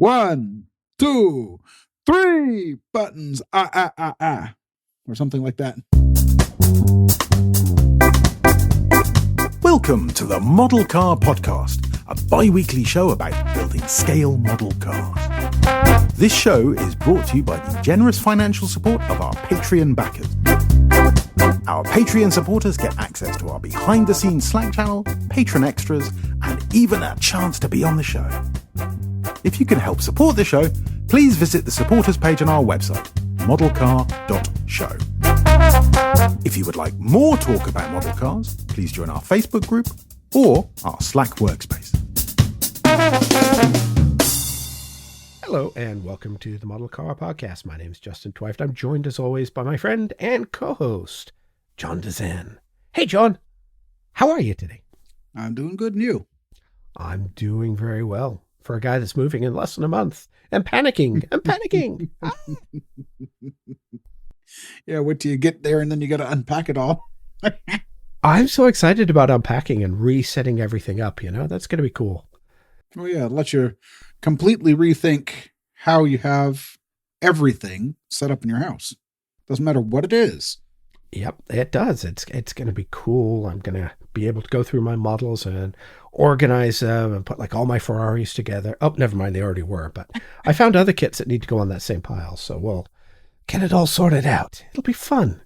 1, 2, 3 buttons. Or something like that. Welcome to the Model Car Podcast, a bi-weekly show about building scale model cars. This show is brought to you by the generous financial support of our Patreon backers. Our Patreon supporters get access to our behind-the-scenes Slack channel, patron extras, and even a chance to be on the show. If you can help support the show, please visit the supporters page on our website, modelcar.show. If you would like more talk about model cars, please join our Facebook group or our Slack workspace. Hello and welcome to the Model Car Podcast. My name is Justin Twyford. I'm joined as always by my friend and co-host, John Dezan. Hey, John. How are you today? I'm doing good, and you? I'm doing very well for a guy that's moving in less than a month. I'm panicking. Yeah, wait till you get there and then you got to unpack it all. I'm so excited about unpacking and resetting everything up, That's going to be cool. Oh, yeah, let you completely rethink how you have everything set up in your house. Doesn't matter what it is. Yep, it does. It's going to be cool. I'm going to be able to go through my models and organize them and put like all my Ferraris together. Oh, never mind. They already were, but I found other kits that need to go on that same pile. So we'll get it all sorted out. It'll be fun.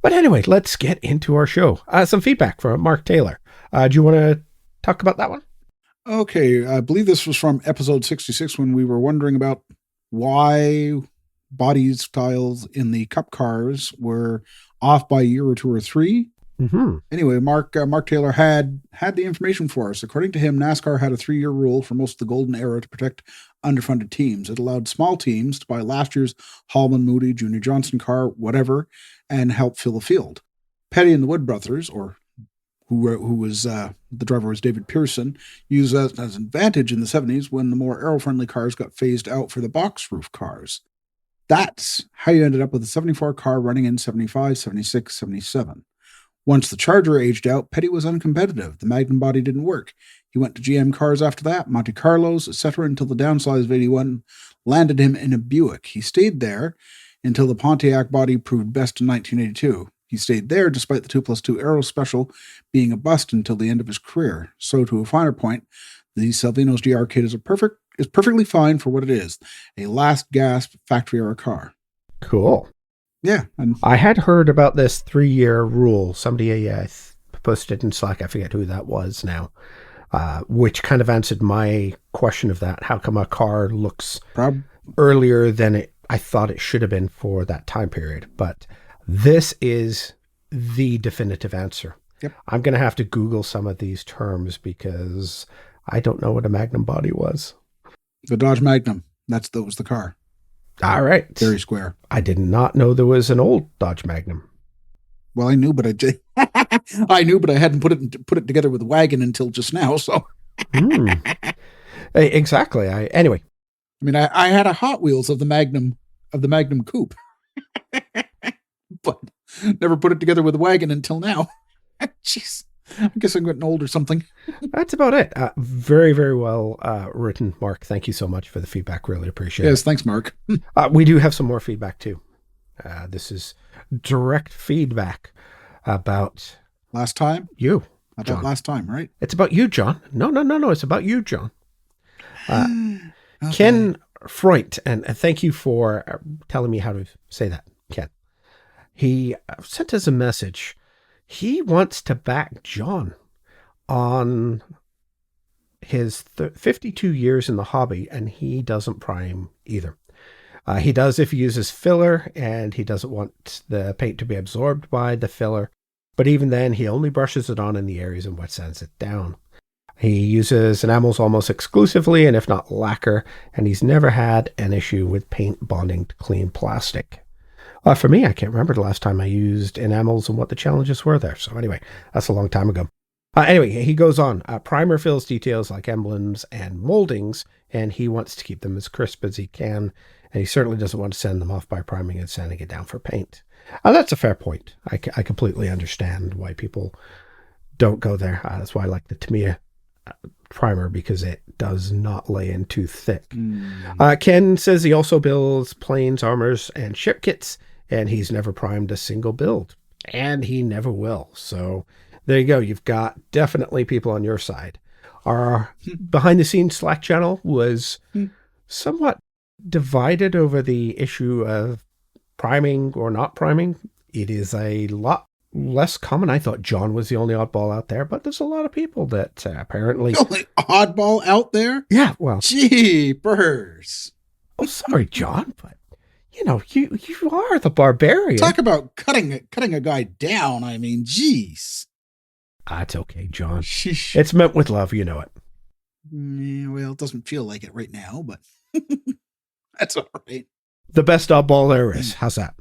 But anyway, let's get into our show. Some feedback from Mark Taylor. Do you want to talk about that one? Okay, I believe this was from episode 66 when we were wondering about why body styles in the Cup cars were off by a year or two or three. Mm-hmm. Anyway, Mark Taylor had the information for us. According to him, NASCAR had a 3-year rule for most of the golden era to protect underfunded teams. It allowed small teams to buy last year's Hallman, Moody, Junior Johnson car, whatever, and help fill the field. Petty and the Wood brothers, or who was the driver was David Pearson, used that as an advantage in the 70s when the more aero-friendly cars got phased out for the box roof cars. That's how you ended up with a 74 car running in 75, 76, 77. Once the Charger aged out, Petty was uncompetitive. The Magnum body didn't work. He went to GM cars after that, Monte Carlos, etc., until the downsize of 81 landed him in a Buick. He stayed there until the Pontiac body proved best in 1982. He stayed there despite the 2+2 Aero Special being a bust until the end of his career. So to a finer point, the Salvino's GR kit is perfectly fine for what it is, a last gasp factory-era car. Cool. Yeah. And I had heard about this 3-year rule. Somebody posted in Slack, I forget who that was now, which kind of answered my question of that. How come a car looks earlier than I thought it should have been for that time period? But this is the definitive answer. Yep. I'm going to have to Google some of these terms because I don't know what a Magnum body was. The Dodge Magnum. That was the car. All right. Very square. I did not know there was an old Dodge Magnum. Well, I knew, but I knew, but I hadn't put it together with a wagon until just now. So, Exactly. Anyway. I mean, I had a Hot Wheels of the Magnum Coupe, but never put it together with a wagon until now. Jeez, I guess I'm getting old or something. That's about it. Very, very well written, Mark. Thank you so much for the feedback. Really appreciate it. Yes, thanks, Mark. We do have some more feedback too. This is direct feedback about last time. You, about John. Last time, right? It's about you, John. No. It's about you, John. Okay. Ken Freut, and thank you for telling me how to say that, Ken. He sent us a message. He wants to back John on his 52 years in the hobby, and he doesn't prime either. He does if he uses filler, and he doesn't want the paint to be absorbed by the filler. But even then, he only brushes it on in the areas and wet sands it down. He uses enamels almost exclusively, and if not lacquer, and he's never had an issue with paint bonding to clean plastic. For me, I can't remember the last time I used enamels and what the challenges were there. So anyway, that's a long time ago. Anyway, he goes on. Primer fills details like emblems and moldings, and he wants to keep them as crisp as he can, and he certainly doesn't want to send them off by priming and sanding it down for paint. That's a fair point. I completely understand why people don't go there. That's why I like the Tamiya primer because it does not lay in too thick. Ken says he also builds planes, armors, and ship kits, and he's never primed a single build, and he never will. So there you go. You've got definitely people on your side. Our behind-the-scenes Slack channel was somewhat divided over the issue of priming or not priming. It is a lot less common. I thought John was the only oddball out there, but there's a lot of people that apparently... The only oddball out there? Yeah, well... Jeepers. Oh, sorry, John, but, you are the barbarian. Talk about cutting a guy down. I mean, jeez. That's okay, John. Sheesh. It's meant with love, you know it. Yeah, well, it doesn't feel like it right now, but that's all right. The best oddball there is. How's that?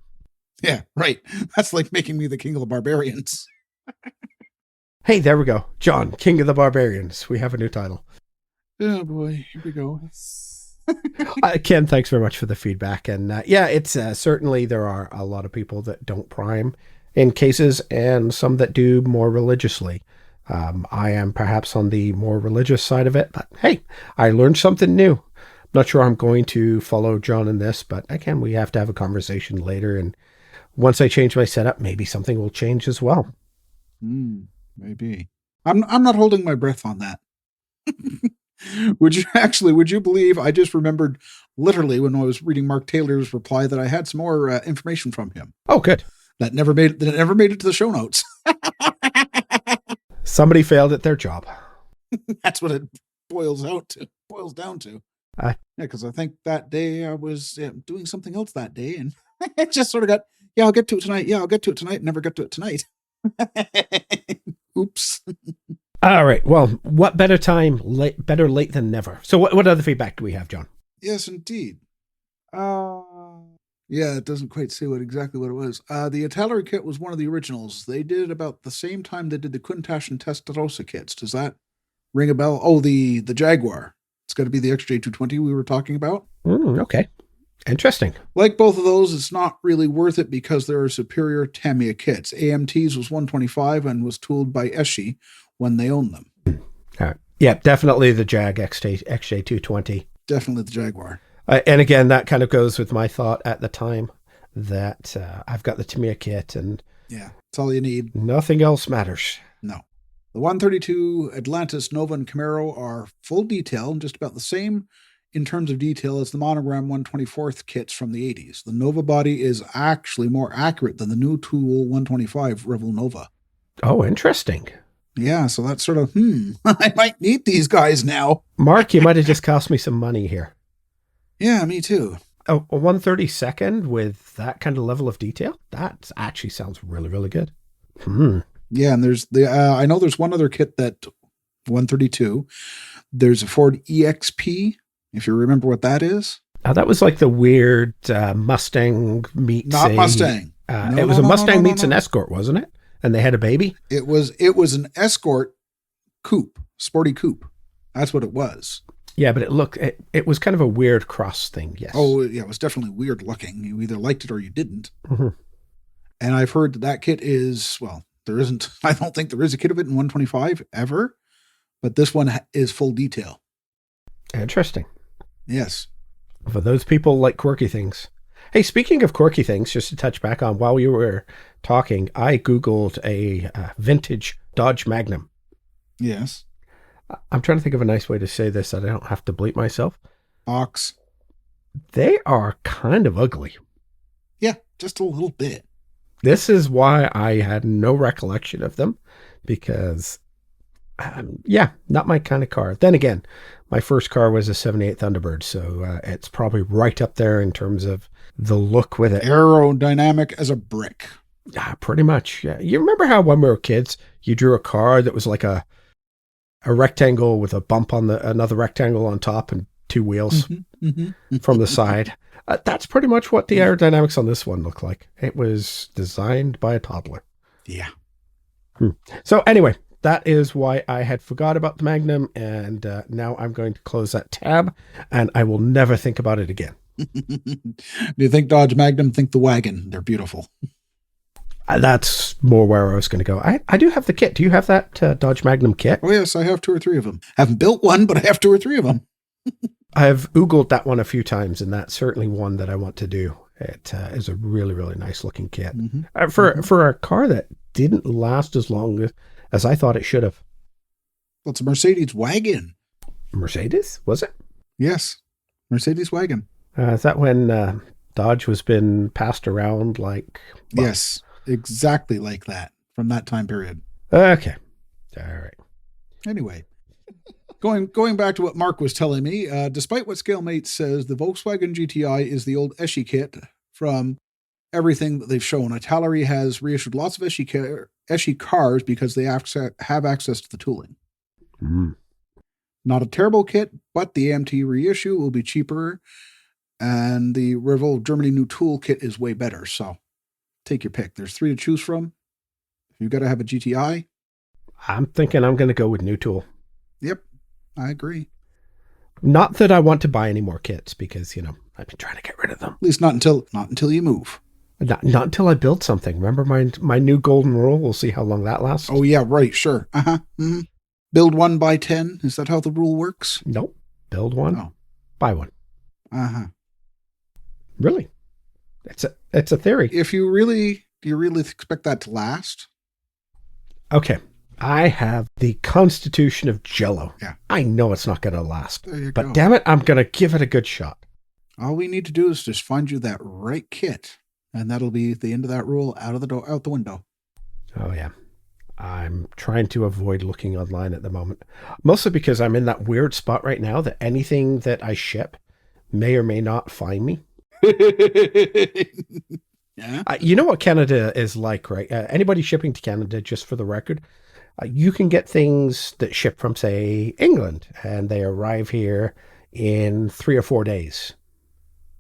Yeah, right. That's like making me the king of the barbarians. Hey, there we go. John, King of the Barbarians. We have a new title. Oh, boy. Here we go. Ken, thanks very much for the feedback. And it's certainly there are a lot of people that don't prime in cases and some that do more religiously. I am perhaps on the more religious side of it, but hey, I learned something new. I'm not sure I'm going to follow John in this, but again, we have to have a conversation later. And once I change my setup, maybe something will change as well. Maybe. I'm not holding my breath on that. Would you believe I just remembered literally when I was reading Mark Taylor's reply that I had some more information from him. Oh, good. That never made it to the show notes. Somebody failed at their job. That's what it boils down to. Yeah, because I think that day I was doing something else that day, and it just sort of got, I'll get to it tonight. Yeah, I'll get to it tonight. Never got to it tonight. Oops. All right. Well, what better time? Better late than never. So what other feedback do we have, John? Yes, indeed. Yeah, it doesn't quite say exactly what it was. The Italeri kit was one of the originals. They did it about the same time they did the Quintash and Testarossa kits. Does that ring a bell? Oh, the Jaguar. It's got to be the XJ220 we were talking about. Okay. Interesting. Like both of those, it's not really worth it because there are superior Tamiya kits. AMT's was 125 and was tooled by Eshi when they owned them. Yeah, definitely the Jag XJ220. Definitely the Jaguar. And again, that kind of goes with my thought at the time that I've got the Tamiya kit and yeah, that's all you need. Nothing else matters. No. The 132 Atlantis, Nova, and Camaro are full detail and just about the same in terms of detail as the Monogram 124th kits from the 80s. The Nova body is actually more accurate than the new tool 125 Revol Nova. Oh, interesting. Yeah, so that's sort of, I might need these guys now. Mark, you might have just cost me some money here. Yeah, me too. A 132nd with that kind of level of detail? That actually sounds really, really good. Yeah, and there's I know there's one other kit that 132. There's a Ford EXP, if you remember what that is. That was like the weird Mustang meets Not Mustang. It was a Mustang meets an Escort, wasn't it? And they had a baby? It was an Escort coupe, sporty coupe. That's what it was. Yeah, but it was kind of a weird cross thing, yes. Oh, yeah, it was definitely weird looking. You either liked it or you didn't. Mm-hmm. And I've heard that kit is, well, I don't think there is a kit of it in 125 ever, but this one is full detail. Interesting. Yes. For those people like quirky things. Hey, speaking of quirky things, just to touch back on, while you were talking, I Googled a vintage Dodge Magnum. Yes. I'm trying to think of a nice way to say this that I don't have to bleep myself. Ox. They are kind of ugly. Yeah, just a little bit. This is why I had no recollection of them, because, not my kind of car. Then again, my first car was a 78 Thunderbird, so it's probably right up there in terms of the look with it. Aerodynamic as a brick. Pretty much, yeah. You remember how when we were kids, you drew a car that was like a rectangle with a bump on another rectangle on top and two wheels from the side? That's pretty much what the aerodynamics on this one look like. It was designed by a toddler. Yeah. So anyway, that is why I had forgot about the Magnum, and now I'm going to close that tab, and I will never think about it again. Do you think Dodge Magnum think the wagon? They're beautiful. That's more where I was going to go. I do have the kit. Do you have that Dodge Magnum kit? Oh, yes, I have 2 or 3 of them. Haven't built one, but I have 2 or 3 of them. I've Oogled that one a few times, and that's certainly one that I want to do. It is a really, really nice looking kit. For a car that didn't last as long as I thought it should have. Well, it's a Mercedes wagon. Mercedes, was it? Yes, Mercedes wagon. Is that when Dodge was been passed around like... Well, yes, exactly like that from that time period. Okay. All right. Anyway, going back to what Mark was telling me, despite what ScaleMate says, the Volkswagen GTI is the old Eschi kit from everything that they've shown. Italeri has reissued lots of Eschi cars because they have access to the tooling. Not a terrible kit, but the AMT reissue will be cheaper, and the Revolve Germany new tool kit is way better. So take your pick. There's 3 to choose from. If you've got to have a GTI, I'm thinking I'm going to go with new tool. Yep, I agree. Not that I want to buy any more kits because, I've been trying to get rid of them. At least not until you move. Not until I build something. Remember my new golden rule? We'll see how long that lasts. Oh, yeah, right, sure. Mm-hmm. Build 1, buy 10. Is that how the rule works? Nope. Build 1, buy 1. Really? It's a theory. Do you really expect that to last? Okay. I have the constitution of Jello. Yeah. I know it's not going to last. There you but go. Damn it, I'm going to give it a good shot. All we need to do is just find you that right kit, and that'll be the end of that rule out the window. Oh, yeah. I'm trying to avoid looking online at the moment, mostly because I'm in that weird spot right now that anything that I ship may or may not find me. Yeah. You know what Canada is like, right? Anybody shipping to Canada, just for the record, you can get things that ship from, say, England, and they arrive here in 3 or 4 days.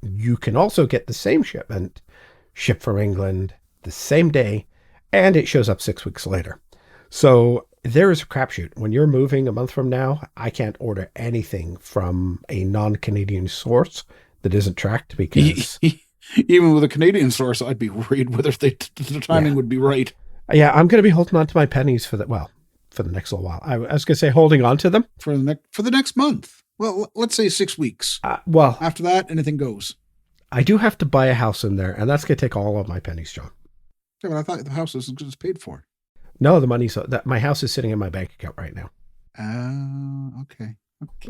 You can also get the same shipment shipped from England the same day, and it shows up 6 weeks later. So there is a crapshoot. When you're moving a month from now, I can't order anything from a non-Canadian source that isn't tracked because... Even with a Canadian source, I'd be worried whether the timing would be right. Yeah, I'm going to be holding on to my pennies for the next little while. I was going to say holding on to them. For the next month. Well, let's say 6 weeks. Well, after that, anything goes. I do have to buy a house in there, and that's going to take all of my pennies, John. Yeah, but I thought the house was just paid for. No, the money. My house is sitting in my bank account right now. Okay.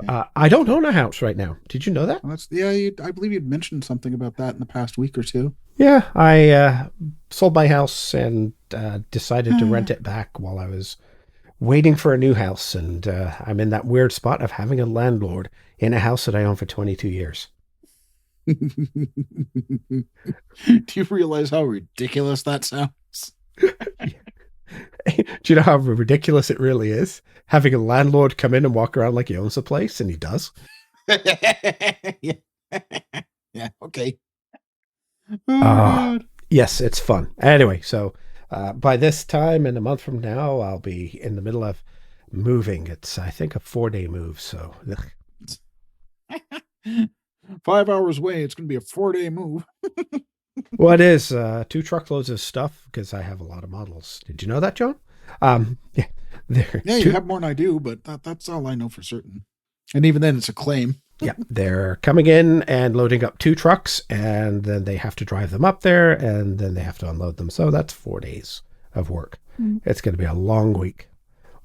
I don't own a house right now. Did you know that? Well, I believe you'd mentioned something about that in the past week or two. Yeah, I sold my house and decided to rent it back while I was waiting for a new house. And I'm in that weird spot of having a landlord in a house that I own for 22 years. Do you realize how ridiculous that sounds? Do you know how ridiculous it really is? Having a landlord come in and walk around like he owns the place, and he does. Yeah. Yeah, okay. God. Yes, it's fun. Anyway, so by this time in a month from now, I'll be in the middle of moving. It's, I think, a 4-day move, so... 5 hours away, it's going to be a 4-day move. Well, it is 2 truckloads of stuff because I have a lot of models. Did you know that, John? Yeah. You have more than I do, but that's all I know for certain. And even then, it's a claim. Yeah, they're coming in and loading up 2 trucks, and then they have to drive them up there, and then they have to unload them. So that's 4 days of work. It's going to be a long week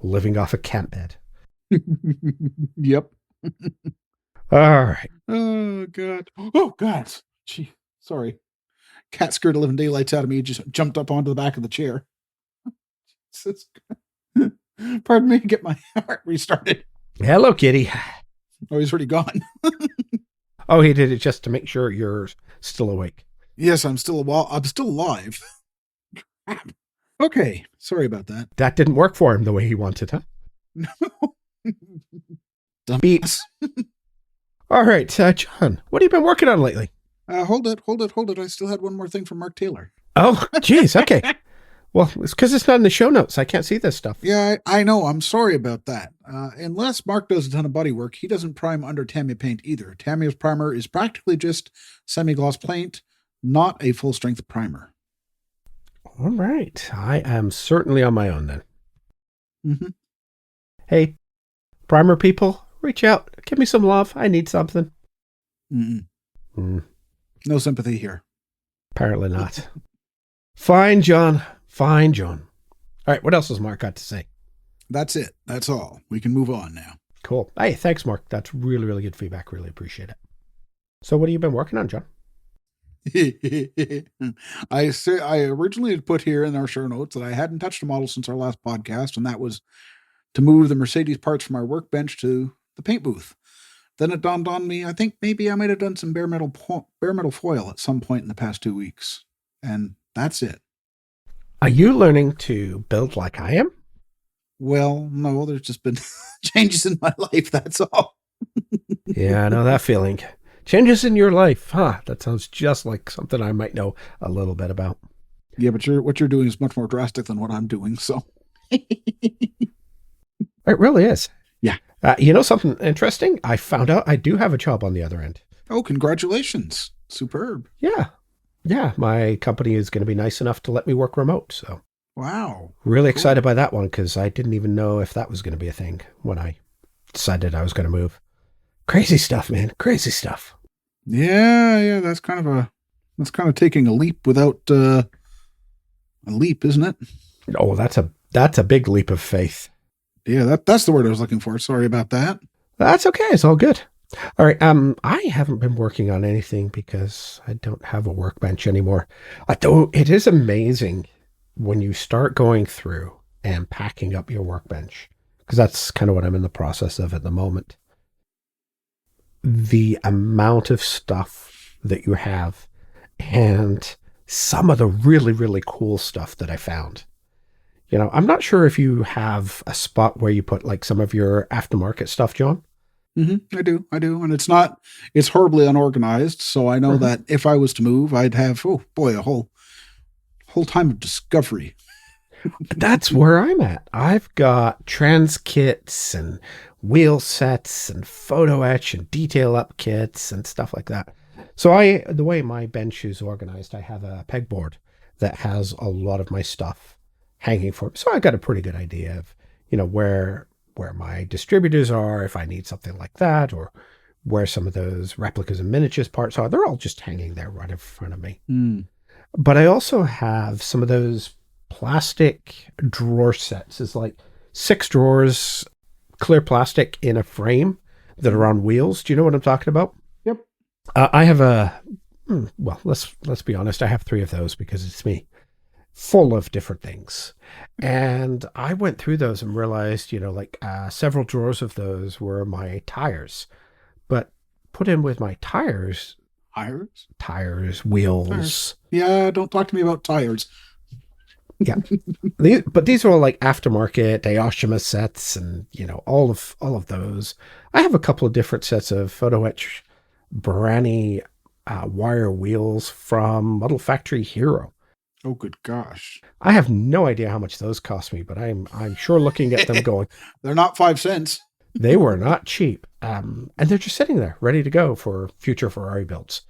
living off a camp bed. Yep. All right. Oh, God. Oh, God. Gee, sorry. Cat scared the living daylights out of me. He just jumped up onto the back of the chair. Pardon me, get my heart restarted. Hello, kitty. Oh, he's already gone. Oh, he did it just to make sure you're still awake. Yes, I'm still alive. Okay, sorry about that. That didn't work for him the way he wanted, huh? No. Beats. All right, John, what have you been working on lately? Hold it. I still had one more thing from Mark Taylor. Oh, geez, okay. Well, it's because it's not in the show notes. I can't see this stuff. Yeah, I know. I'm sorry about that. Unless Mark does a ton of body work, he doesn't prime under Tamiya paint either. Tamiya's primer is practically just semi-gloss paint, not a full-strength primer. All right. I am certainly on my own then. Mm-hmm. Hey, primer people, reach out. Give me some love. I need something. Mm-mm. No sympathy here. Apparently not. Fine, John. Fine, John. All right. What else has Mark got to say? That's it. That's all. We can move on now. Cool. Hey, thanks, Mark. That's really, really good feedback. Really appreciate it. So what have you been working on, John? I originally had put here in our show notes that I hadn't touched a model since our last podcast, and that was to move the Mercedes parts from our workbench to the paint booth. Then it dawned on me, I think maybe I might have done some bare metal foil at some point in the past 2 weeks. And that's it. Are you learning to build like I am? Well, no, there's just been changes in my life, that's all. Yeah, I know that feeling. Changes in your life, huh? That sounds just like something I might know a little bit about. Yeah, but what you're doing is much more drastic than what I'm doing, so. It really is. Yeah. You know something interesting? I found out I do have a job on the other end. Oh, congratulations. Superb. Yeah. Yeah, my company is going to be nice enough to let me work remote, so. Wow. Really excited by that one because I didn't even know if that was going to be a thing when I decided I was going to move. Crazy stuff, man. Crazy stuff. Yeah, that's kind of taking a leap without a leap, isn't it? Oh, that's a big leap of faith. Yeah, that's the word I was looking for. Sorry about that. That's okay. It's all good. All right. I haven't been working on anything because I don't have a workbench anymore. Though it is amazing when you start going through and packing up your workbench, because that's kind of what I'm in the process of at the moment. The amount of stuff that you have and some of the really, really cool stuff that I found. You know, I'm not sure if you have a spot where you put like some of your aftermarket stuff, John. Mm-hmm. I do. And it's horribly unorganized. So I know that if I was to move, I'd have, oh boy, a whole time of discovery. That's where I'm at. I've got trans kits and wheel sets and photo etch and detail up kits and stuff like that. So the way my bench is organized, I have a pegboard that has a lot of my stuff hanging for me. So I got a pretty good idea of, you know, where my distributors are, if I need something like that, or where some of those replicas and miniatures parts are. They're all just hanging there right in front of me. Mm. But I also have some of those plastic drawer sets. It's like 6 drawers, clear plastic in a frame that are on wheels. Do you know what I'm talking about? Yep. I have well, let's be honest. I have 3 of those because it's me, full of different things. And I went through those and realized, you know, like several drawers of those were my tires. But put in with my tires, wheels. Tires. Yeah, don't talk to me about tires. Yeah. But these are all like aftermarket Aoshima sets and, you know, all of those. I have a couple of different sets of photo etch Brani wire wheels from Model Factory Hero. Oh, good gosh. I have no idea how much those cost me, but I'm sure looking at them going, they're not 5 cents. They were not cheap. And they're just sitting there ready to go for future Ferrari builds.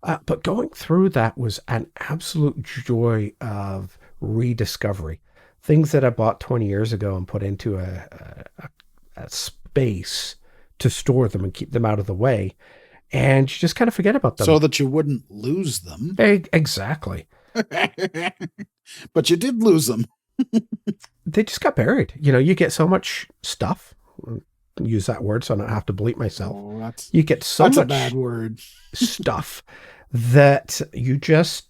But going through that was an absolute joy of rediscovery. Things that I bought 20 years ago and put into a space to store them and keep them out of the way. And you just kind of forget about them. So that you wouldn't lose them. Exactly. But you did lose them. They just got buried. You know, you get so much stuff. Use that word so I don't have to bleep myself. Oh, you get so much a bad word. stuff that you just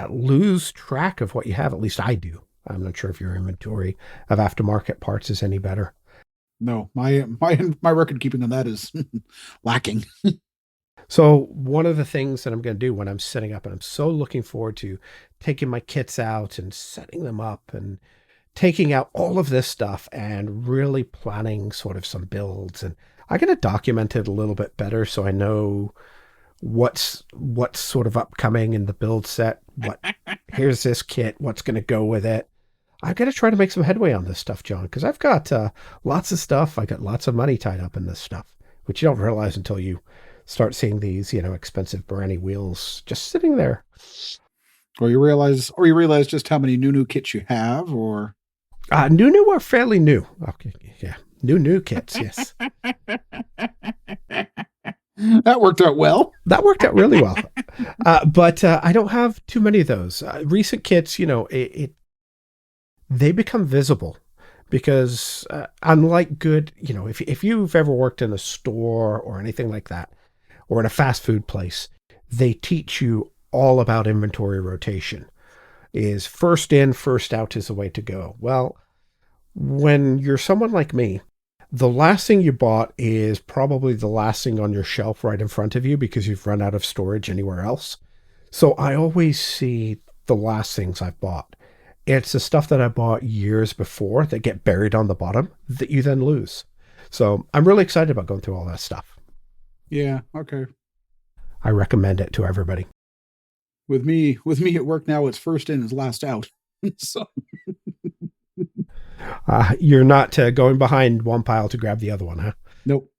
lose track of what you have. At least I do. I'm not sure if your inventory of aftermarket parts is any better. No, my record keeping on that is lacking. So one of the things that I'm going to do when I'm setting up, and I'm so looking forward to taking my kits out and setting them up and taking out all of this stuff and really planning sort of some builds. And I'm going to document it a little bit better so I know what's sort of upcoming in the build set. Here's this kit, what's going to go with it. I've got to try to make some headway on this stuff, John, because I've got lots of stuff. I got lots of money tied up in this stuff, which you don't realize until you start seeing these, you know, expensive Brani wheels just sitting there. Or you realize just how many new kits you have, or New or fairly new. Okay, yeah, new kits. Yes, that worked out well. that worked out really well. But I don't have too many of those recent kits. They become visible because unlike good, if you've ever worked in a store or anything like that, or in a fast food place, they teach you all about inventory rotation. Is first in, first out is the way to go. Well, when you're someone like me, the last thing you bought is probably the last thing on your shelf right in front of you because you've run out of storage anywhere else. So I always see the last things I've bought. It's the stuff that I bought years before that get buried on the bottom that you then lose. So I'm really excited about going through all that stuff. Yeah, okay. I recommend it to everybody. With me at work now, it's first in is last out. So You're not going behind one pile to grab the other one, huh? nope.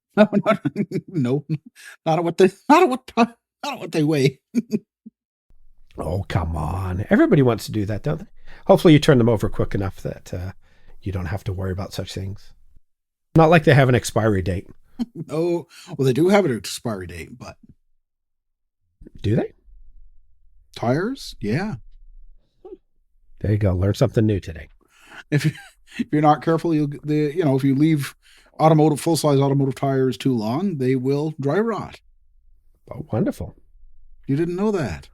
No, not at what they weigh. Oh, come on. Everybody wants to do that, don't they? Hopefully you turn them over quick enough that you don't have to worry about such things. Not like they have an expiry date. Oh, well, they do have an expiry date, but Do they? tires, yeah. There you go. Learn something new today. If you're not careful, if you leave full size automotive tires too long, they will dry rot. Oh, wonderful. You didn't know that?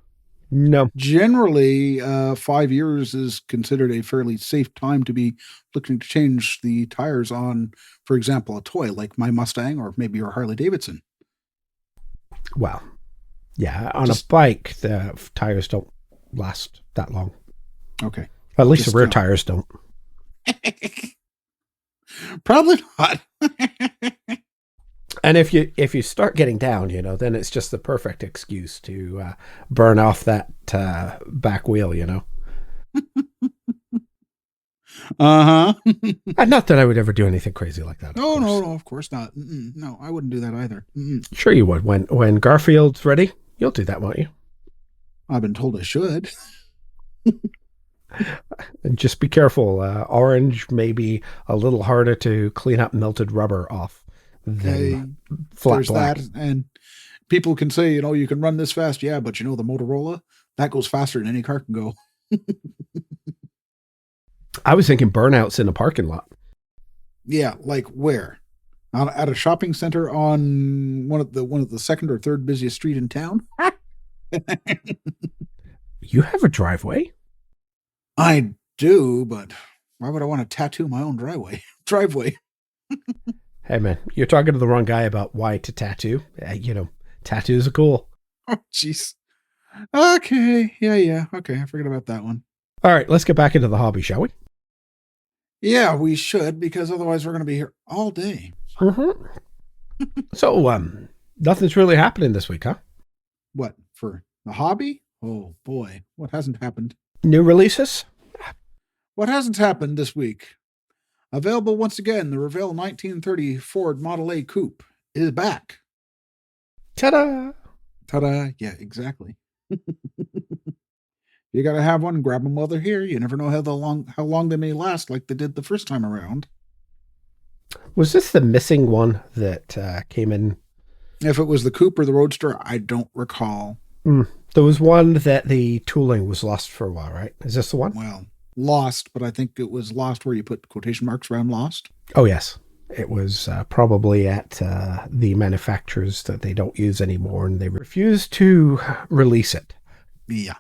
No. Generally, 5 years is considered a fairly safe time to be looking to change the tires on, for example, a toy like my Mustang or maybe your Harley Davidson. Well, yeah, on a bike, the tires don't last that long. Okay. At least the rear tires don't. Probably not. And if you start getting down, then it's just the perfect excuse to burn off that back wheel, Uh-huh. Not that I would ever do anything crazy like that. No, of course not. No, I wouldn't do that either. Sure you would. When Garfield's ready, you'll do that, won't you? I've been told I should. And just be careful. Orange may be a little harder to clean up melted rubber off than flat black. That, and people can say, you can run this fast. Yeah, but the Motorola, that goes faster than any car can go. I was thinking burnouts in a parking lot. Yeah, like where? At a shopping center on one of the second or third busiest street in town. You have a driveway? I do, but why would I want to tattoo my own driveway? Hey man, you're talking to the wrong guy about why to tattoo. Tattoos are cool. Oh, jeez. Okay. Yeah. Okay, I forgot about that one. All right, let's get back into the hobby, shall we? Yeah, we should, because otherwise we're going to be here all day. Mm-hmm. So, nothing's really happening this week, huh? What, for the hobby? Oh boy, what hasn't happened? New releases? What hasn't happened this week? Available once again, the Revell 1930 Ford Model A Coupe is back. Ta-da! Ta-da! Yeah, exactly. You got to have one. Grab them while they're here. You never know how long they may last, like they did the first time around. Was this the missing one that came in? If it was the Coupe or the Roadster, I don't recall. There was one that the tooling was lost for a while, right? Is this the one? Well, lost, but I think it was lost where you put quotation marks around lost. Oh, yes. It was probably at the manufacturers that they don't use anymore, and they refused to release it. Yeah.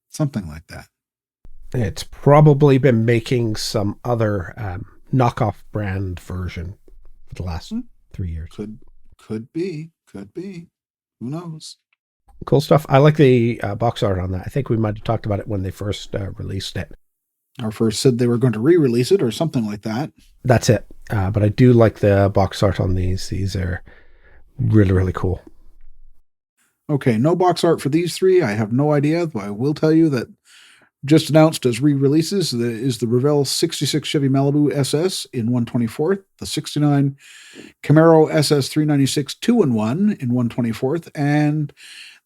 Something like that. It's probably been making some other knockoff brand version for the last 3 years. Could be. Who knows? Cool stuff. I like the box art on that. I think we might have talked about it when they first released it. Or first said they were going to re-release it or something like that. That's it. But I do like the box art on these. These are really, really cool. Okay, no box art for these three. I have no idea, but I will tell you that Just announced as re-releases is the Revell 66 Chevy Malibu SS in 1/24th, the 69 Camaro SS 396 2-in-1 in 1/24th, and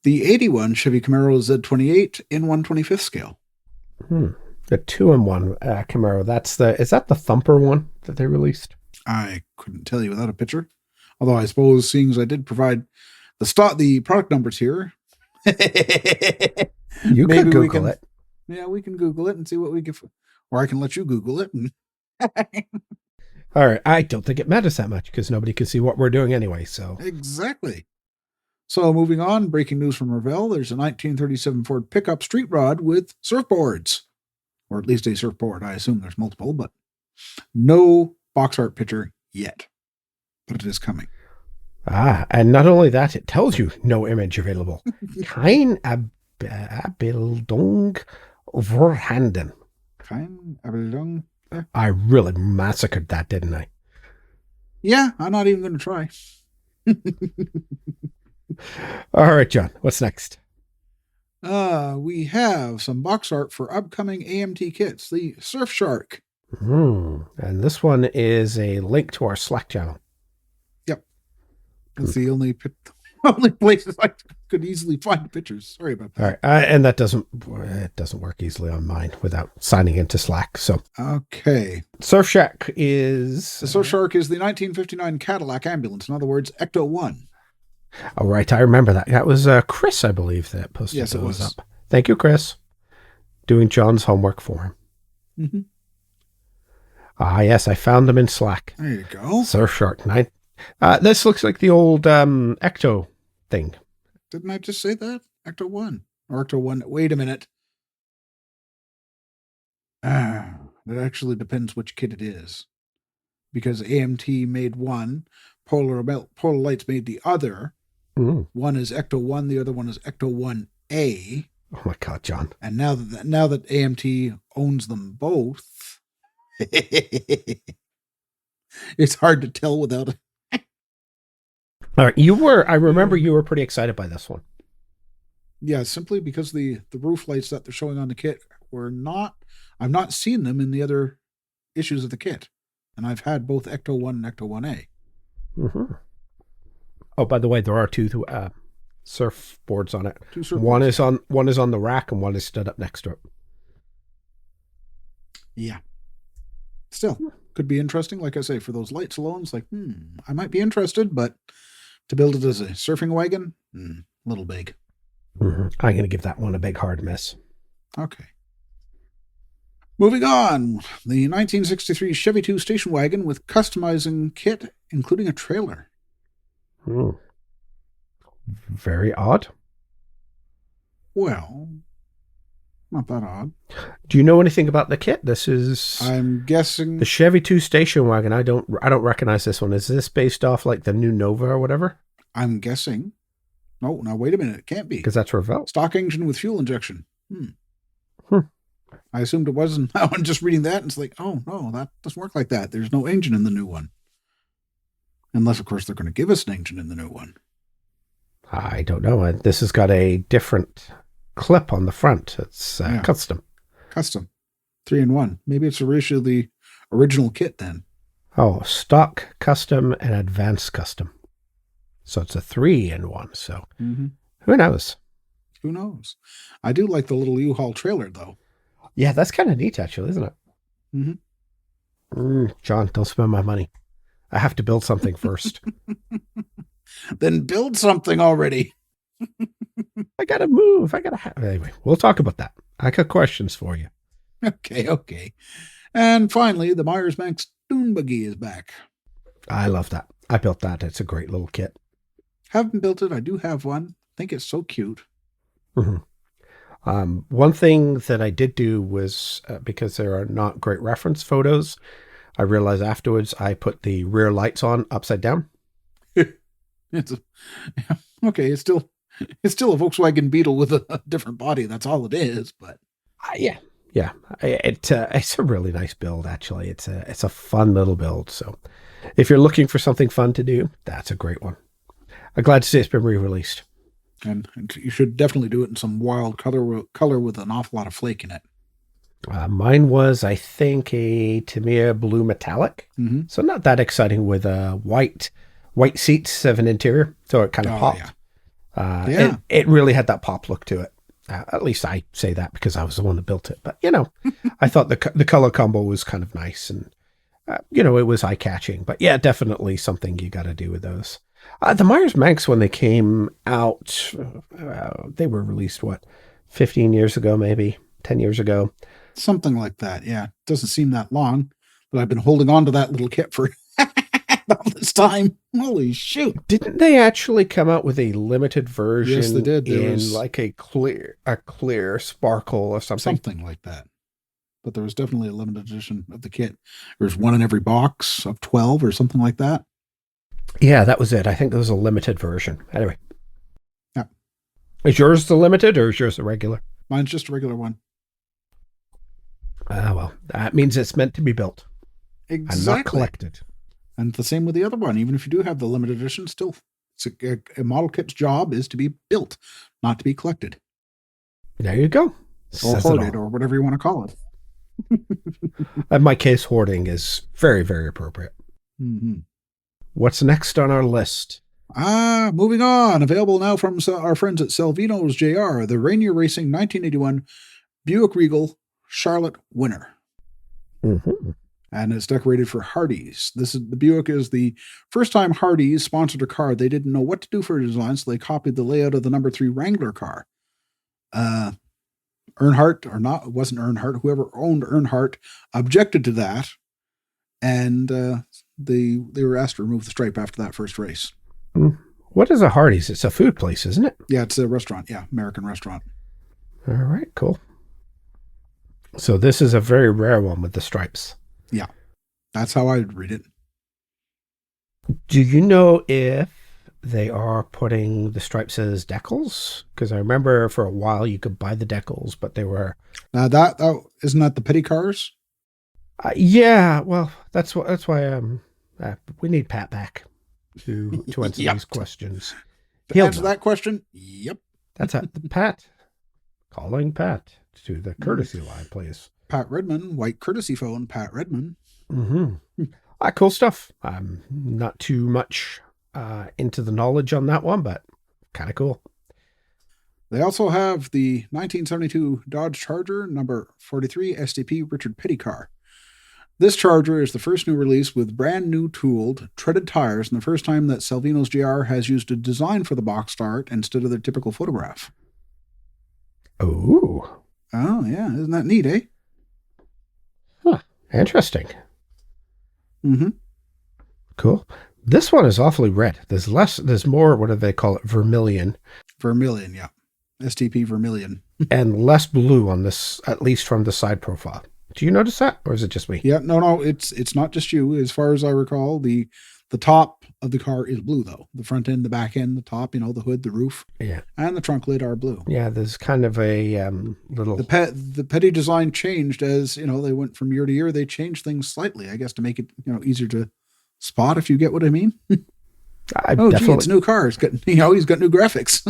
the 81 Chevy Camaro Z28 in 1/25th scale. The 2-in-1 Camaro. Is that the Thumper one that they released? I couldn't tell you without a picture. Although I suppose, seeing as I did provide the product numbers here, you could Google it. Yeah, we can Google it and see what we can, or I can let you Google it. All right. I don't think it matters that much because nobody can see what we're doing anyway. So exactly. So moving on, breaking news from Revell. There's a 1937 Ford pickup street rod with surfboards, or at least a surfboard. I assume there's multiple, but no box art picture yet. But it is coming. And not only that, it tells you no image available. Kein Abbildung vorhanden. Kein Abbildung. I really massacred that, didn't I? Yeah, I'm not even going to try. All right, John, what's next? We have some box art for upcoming AMT kits, the Surfshark. And this one is a link to our Slack channel. Yep. It's the only places I could easily find pictures. Sorry about that. All right. And that doesn't work easily on mine without signing into Slack. So okay. Surfshark The is Surfshark is the 1959 Cadillac ambulance. In other words, Ecto 1. Oh, right. I remember that. That was Chris, I believe, that posted those up. Thank you, Chris. Doing John's homework for him. Mm-hmm. Yes, I found them in Slack. There you go. Surfshark. This looks like the old Ecto thing. Didn't I just say that? Ecto 1. Or Ecto 1. Wait a minute. It actually depends which kit it is. Because AMT made one, Polar Lights made the other. One is Ecto 1, the other one is Ecto 1A. Oh my God, John. And now that AMT owns them both, it's hard to tell without it. All right, I remember you were pretty excited by this one. Yeah, simply because the roof lights that they're showing on the kit I've not seen them in the other issues of the kit. And I've had both Ecto 1 and Ecto 1A. Mm-hmm. Oh, by the way, there are two surfboards on it. Two surfboards. One is on the rack and one is stood up next to it. Yeah. Still, could be interesting. Like I say, for those lights alone, it's like, I might be interested, but to build it as a surfing wagon, a little big. Mm-hmm. I'm going to give that one a big hard miss. Okay. Moving on, the 1963 Chevy 2 station wagon with customizing kit, including a trailer. Very odd. Well, not that odd. Do you know anything about the kit? This is, I'm guessing, the Chevy 2 station wagon. I don't recognize this one. Is this based off like the new Nova or whatever? I'm guessing. No, now wait a minute. It can't be. Because that's Revell. Stock engine with fuel injection. I assumed it wasn't. Now I'm just reading that and it's like, oh, no, that doesn't work like that. There's no engine in the new one. Unless, of course, they're going to give us an engine in the new one. I don't know. This has got a different clip on the front. It's custom. Custom. 3-in-1. Maybe it's the original kit then. Oh, stock, custom, and advanced custom. So it's a 3-in-1. So who knows? Who knows? I do like the little U-Haul trailer, though. Yeah, that's kind of neat, actually, isn't it? John, don't spend my money. I have to build something first. Then build something already. I got to move. Anyway, we'll talk about that. I got questions for you. Okay. And finally, the Myers-Manx Dune Buggy is back. I love that. I built that. It's a great little kit. Haven't built it. I do have one. I think it's so cute. One thing that I did do was, because there are not great reference photos, I realized afterwards I put the rear lights on upside down. It's still a Volkswagen Beetle with a different body. That's all it is. But yeah. It's a really nice build. Actually, it's a fun little build. So, if you're looking for something fun to do, that's a great one. I'm glad to see it's been re-released. And you should definitely do it in some wild color with an awful lot of flake in it. Mine was, I think, a Tamiya blue metallic. Mm-hmm. So not that exciting with white seats of an interior. So it kind of Oh, popped. yeah. Yeah. It really had that pop look to it. At least I say that because I was the one that built it. But, I thought the color combo was kind of nice and, it was eye-catching. But, yeah, definitely something you got to do with those. The Myers Manx, when they came out, they were released, 15 years ago, maybe 10 years ago. Something like that. Yeah. Doesn't seem that long, but I've been holding on to that little kit for all this time. Holy shoot. Didn't they actually come out with a limited version? Yes, they did. There in was like a clear sparkle or something. something like that. But there was definitely a limited edition of the kit. There's one in every box of 12 or something like that. Yeah, that was it. I think there was a limited version. Anyway. Yeah. Is yours the limited or is yours the regular? Mine's just a regular one. Well, that means it's meant to be built. Exactly. And not collected. And the same with the other one. Even if you do have the limited edition, still, it's a model kit's job is to be built, not to be collected. There you go. Or hoarded, or whatever you want to call it. In my case, hoarding is very, very appropriate. Mm-hmm. What's next on our list? Moving on. Available now from our friends at Salvino's JR, the Rainier Racing 1981 Buick Regal Charlotte winner. Mm-hmm. And it's decorated for Hardee's. The Buick is the first time Hardee's sponsored a car. They didn't know what to do for a design, so they copied the layout of the number 3 Wrangler car. Earnhardt, or not, it wasn't Earnhardt, whoever owned Earnhardt objected to that, and they were asked to remove the stripe after that first race. What is a Hardee's? It's a food place, isn't it? Yeah, it's a restaurant. Yeah, American restaurant. All right, cool. So this is a very rare one with the stripes. Yeah, that's how I'd read it. Do you know if they are putting the stripes as decals? Because I remember for a while you could buy the decals, but they were... that isn't that the petty cars? Yeah, well, that's why we need Pat back to answer Yep. these questions. To answer that question, yep. That's Pat. Calling Pat to the courtesy line, please. Pat Redmond, white courtesy phone, Pat Redmond. Mm-hmm. Cool stuff. I'm not too much into the knowledge on that one, but kind of cool. They also have the 1972 Dodge Charger number 43 STP Richard Petty car. This Charger is the first new release with brand new tooled, treaded tires, and the first time that Salvino's JR has used a design for the box art instead of their typical photograph. Oh, yeah. Isn't that neat, eh? Huh. Interesting. Mm-hmm. Cool. This one is awfully red. There's more, what do they call it? Vermilion. Vermilion, yeah. STP Vermilion. And less blue on this, at least from the side profile. Do you notice that? Or is it just me? Yeah, no, it's not just you. As far as I recall, the top of the car is blue, though. The front end, the back end, the top, the hood, the roof. Yeah. And the trunk lid are blue. Yeah, there's kind of a little... The Petty design changed as, they went from year to year. They changed things slightly, I guess, to make it, easier to spot, if you get what I mean. Definitely... it's a new car. It's got, he's got new graphics.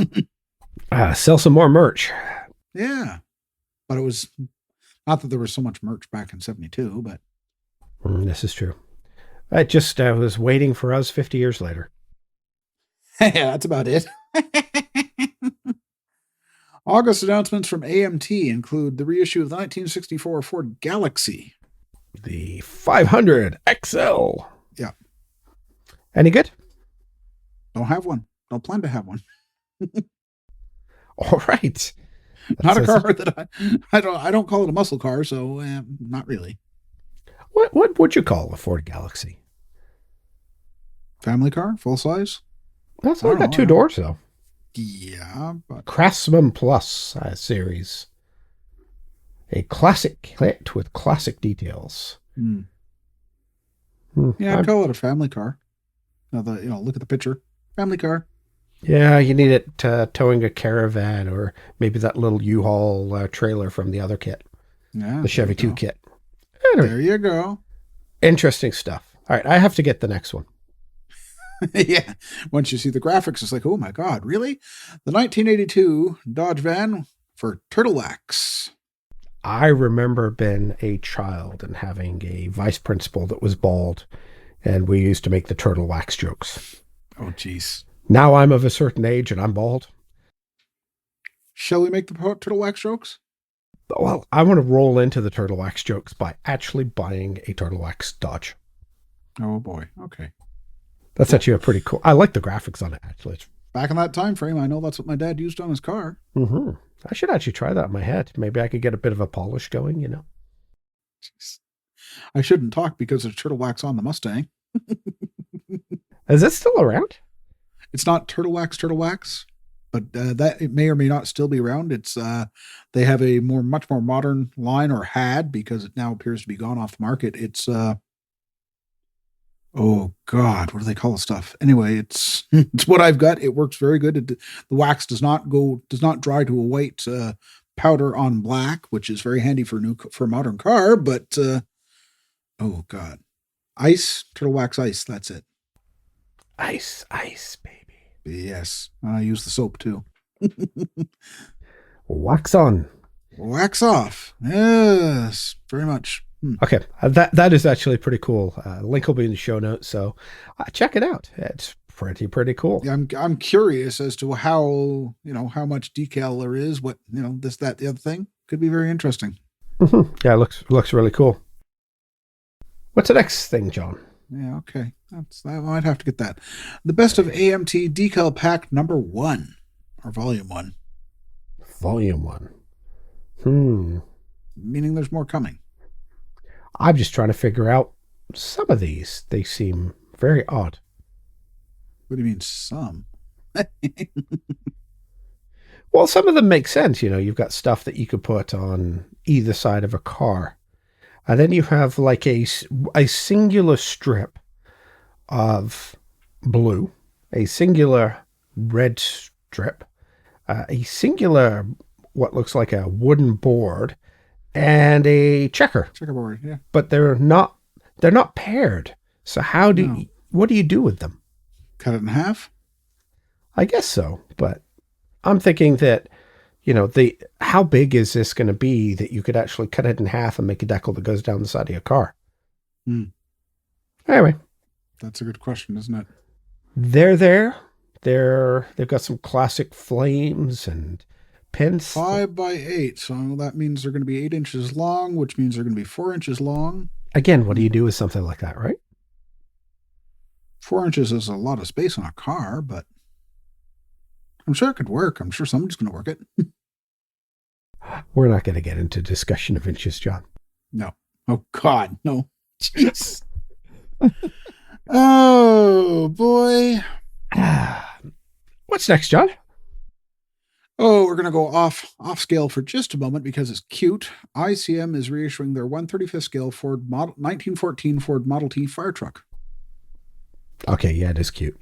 Sell some more merch. Yeah. But it was, not that there was so much merch back in 72, but... This is true. I just was waiting for us 50 years later. Yeah, that's about it. August announcements from AMT include the reissue of the 1964 Ford Galaxy. The 500 XL. Yeah. Any good? Don't have one. Don't plan to have one. All right. Not a car that I don't call it a muscle car, so not really. What would you call a Ford Galaxy? Family car, full size. That's only got 2 doors though. Yeah, but Craftsman Plus series. A classic kit with classic details. Yeah, I'd call it a family car. Now look at the picture. Family car. Yeah, you need it towing a caravan or maybe that little U-Haul trailer from the other kit. Yeah, the Chevy 2 kit. Anyway, there you go. Interesting stuff. All right, I have to get the next one. Yeah. Once you see the graphics, it's like, oh my God, really? The 1982 Dodge van for Turtle Wax. I remember being a child and having a vice principal that was bald, and we used to make the turtle wax jokes. Oh, jeez. Now I'm of a certain age and I'm bald. Shall we make the turtle wax jokes? Well, I want to roll into the turtle wax jokes by actually buying a turtle wax Dodge. Oh, boy. Okay. That's actually a pretty cool. I like the graphics on it, actually. It's, Back in that time frame, I know that's what my dad used on his car. I should actually try that in my head. Maybe I could get a bit of a polish going, Jeez. I shouldn't talk because there's turtle wax on the Mustang. Is it still around? It's not turtle wax, but that it may or may not still be around. It's they have a much more modern line, or had, because it now appears to be gone off the market. It's oh God, what do they call the stuff? Anyway, it's it's what I've got. It works very good. The wax does not dry to a white powder on black, which is very handy for a modern car. But oh God, turtle wax ice. That's it. Ice, baby. Yes, I use the soap too. Wax on. Wax off. Yes, very much. Okay, that is actually pretty cool. Link will be in the show notes, so check it out. It's pretty cool. Yeah, I'm curious as to how how much decal there is. What this, that, the other thing could be very interesting. Yeah, it looks really cool. What's the next thing, John? Yeah, okay. I might have to get that. The Best of AMT Decal Pack number 1, or volume 1. Volume 1. Meaning there's more coming. I'm just trying to figure out some of these. They seem very odd. What do you mean some? Well, some of them make sense. You've got stuff that you could put on either side of a car. And then you have like a singular strip of blue, a singular red strip, a singular what looks like a wooden board, and a checkerboard. Yeah, but they're not paired. So what do you do with them? Cut it in half. I guess so, but I'm thinking that how big is this going to be that you could actually cut it in half and make a decal that goes down the side of your car? Anyway, that's a good question, isn't it? They've got some classic flames and pins. 5x8, so that means they're going to be 8 inches long, which means they're going to be 4 inches long. Again, what do you do with something like that, right? 4 inches is a lot of space on a car, but I'm sure it could work. I'm sure somebody's going to work it. We're not going to get into discussion of inches, John. No. Oh, God, no. Jeez. Oh, boy. What's next, John? Oh, we're going to go off scale for just a moment because it's cute. ICM is reissuing their 1/35th scale 1914 Ford Model T fire truck. Okay, yeah, it is cute.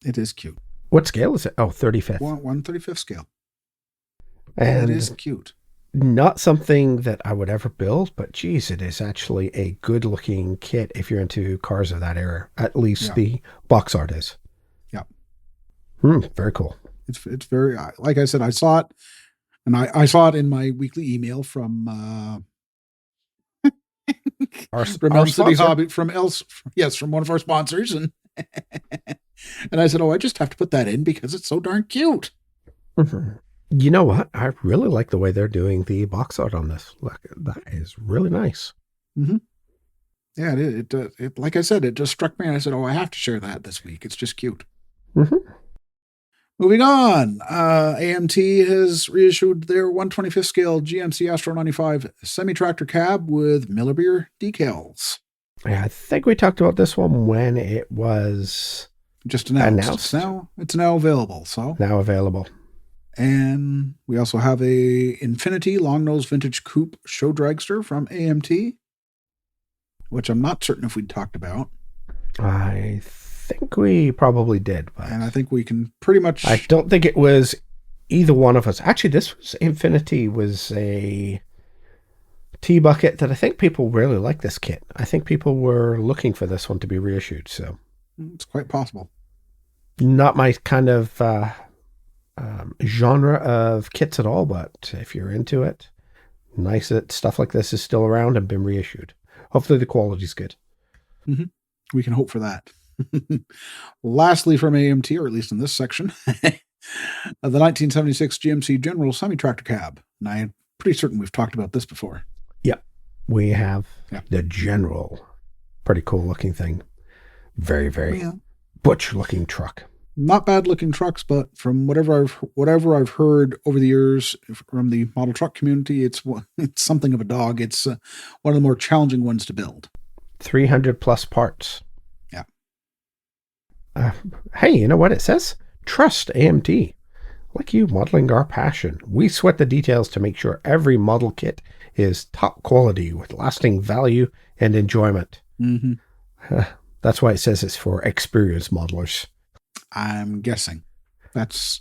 It is cute. What scale is it? Oh, 35th. 1/35th scale. And it is cute. Not something that I would ever build, but geez, it is actually a good-looking kit if you're into cars of that era. At least the box art is. Yeah. Very cool. It's very, like I said, I saw it, and I saw it in my weekly email from our City Hobby, from one of our sponsors, and and I said, oh, I just have to put that in because it's so darn cute. You know what? I really like the way they're doing the box art on this. Look, that is really nice. Yeah, it like I said, it just struck me, and I said, oh, I have to share that this week. It's just cute. Moving on, AMT has reissued their 1/25th scale GMC Astro 95 semi-tractor cab with Miller Beer decals. Yeah, I think we talked about this one when it was just announced. It's now available. Now available. And we also have a Infinity long-nose vintage coupe show dragster from AMT, which I'm not certain if we talked about. I think we probably did. And I think we can pretty much... I don't think it was either one of us. Actually, Infinity was a T-bucket that I think people really like this kit. I think people were looking for this one to be reissued. So it's quite possible. Not my kind of genre of kits at all, but if you're into it, Nice that stuff like this is still around and been reissued. Hopefully the quality's good. Mm-hmm. We can hope for that. Lastly, from AMT, or at least in this section, the 1976 GMC General semi-tractor cab. And I'm pretty certain we've talked about this before. Yep. We have the General. Pretty cool looking thing. Very, very butch looking truck. Not bad looking trucks, but from whatever I've heard over the years from the model truck community, it's something of a dog. It's one of the more challenging ones to build. 300 plus parts. Yeah. Hey, you know what it says? Trust AMT. Like you, modeling our passion. We sweat the details to make sure every model kit is top quality with lasting value and enjoyment. Mm-hmm. That's why it says it's for experienced modelers. I'm guessing. That's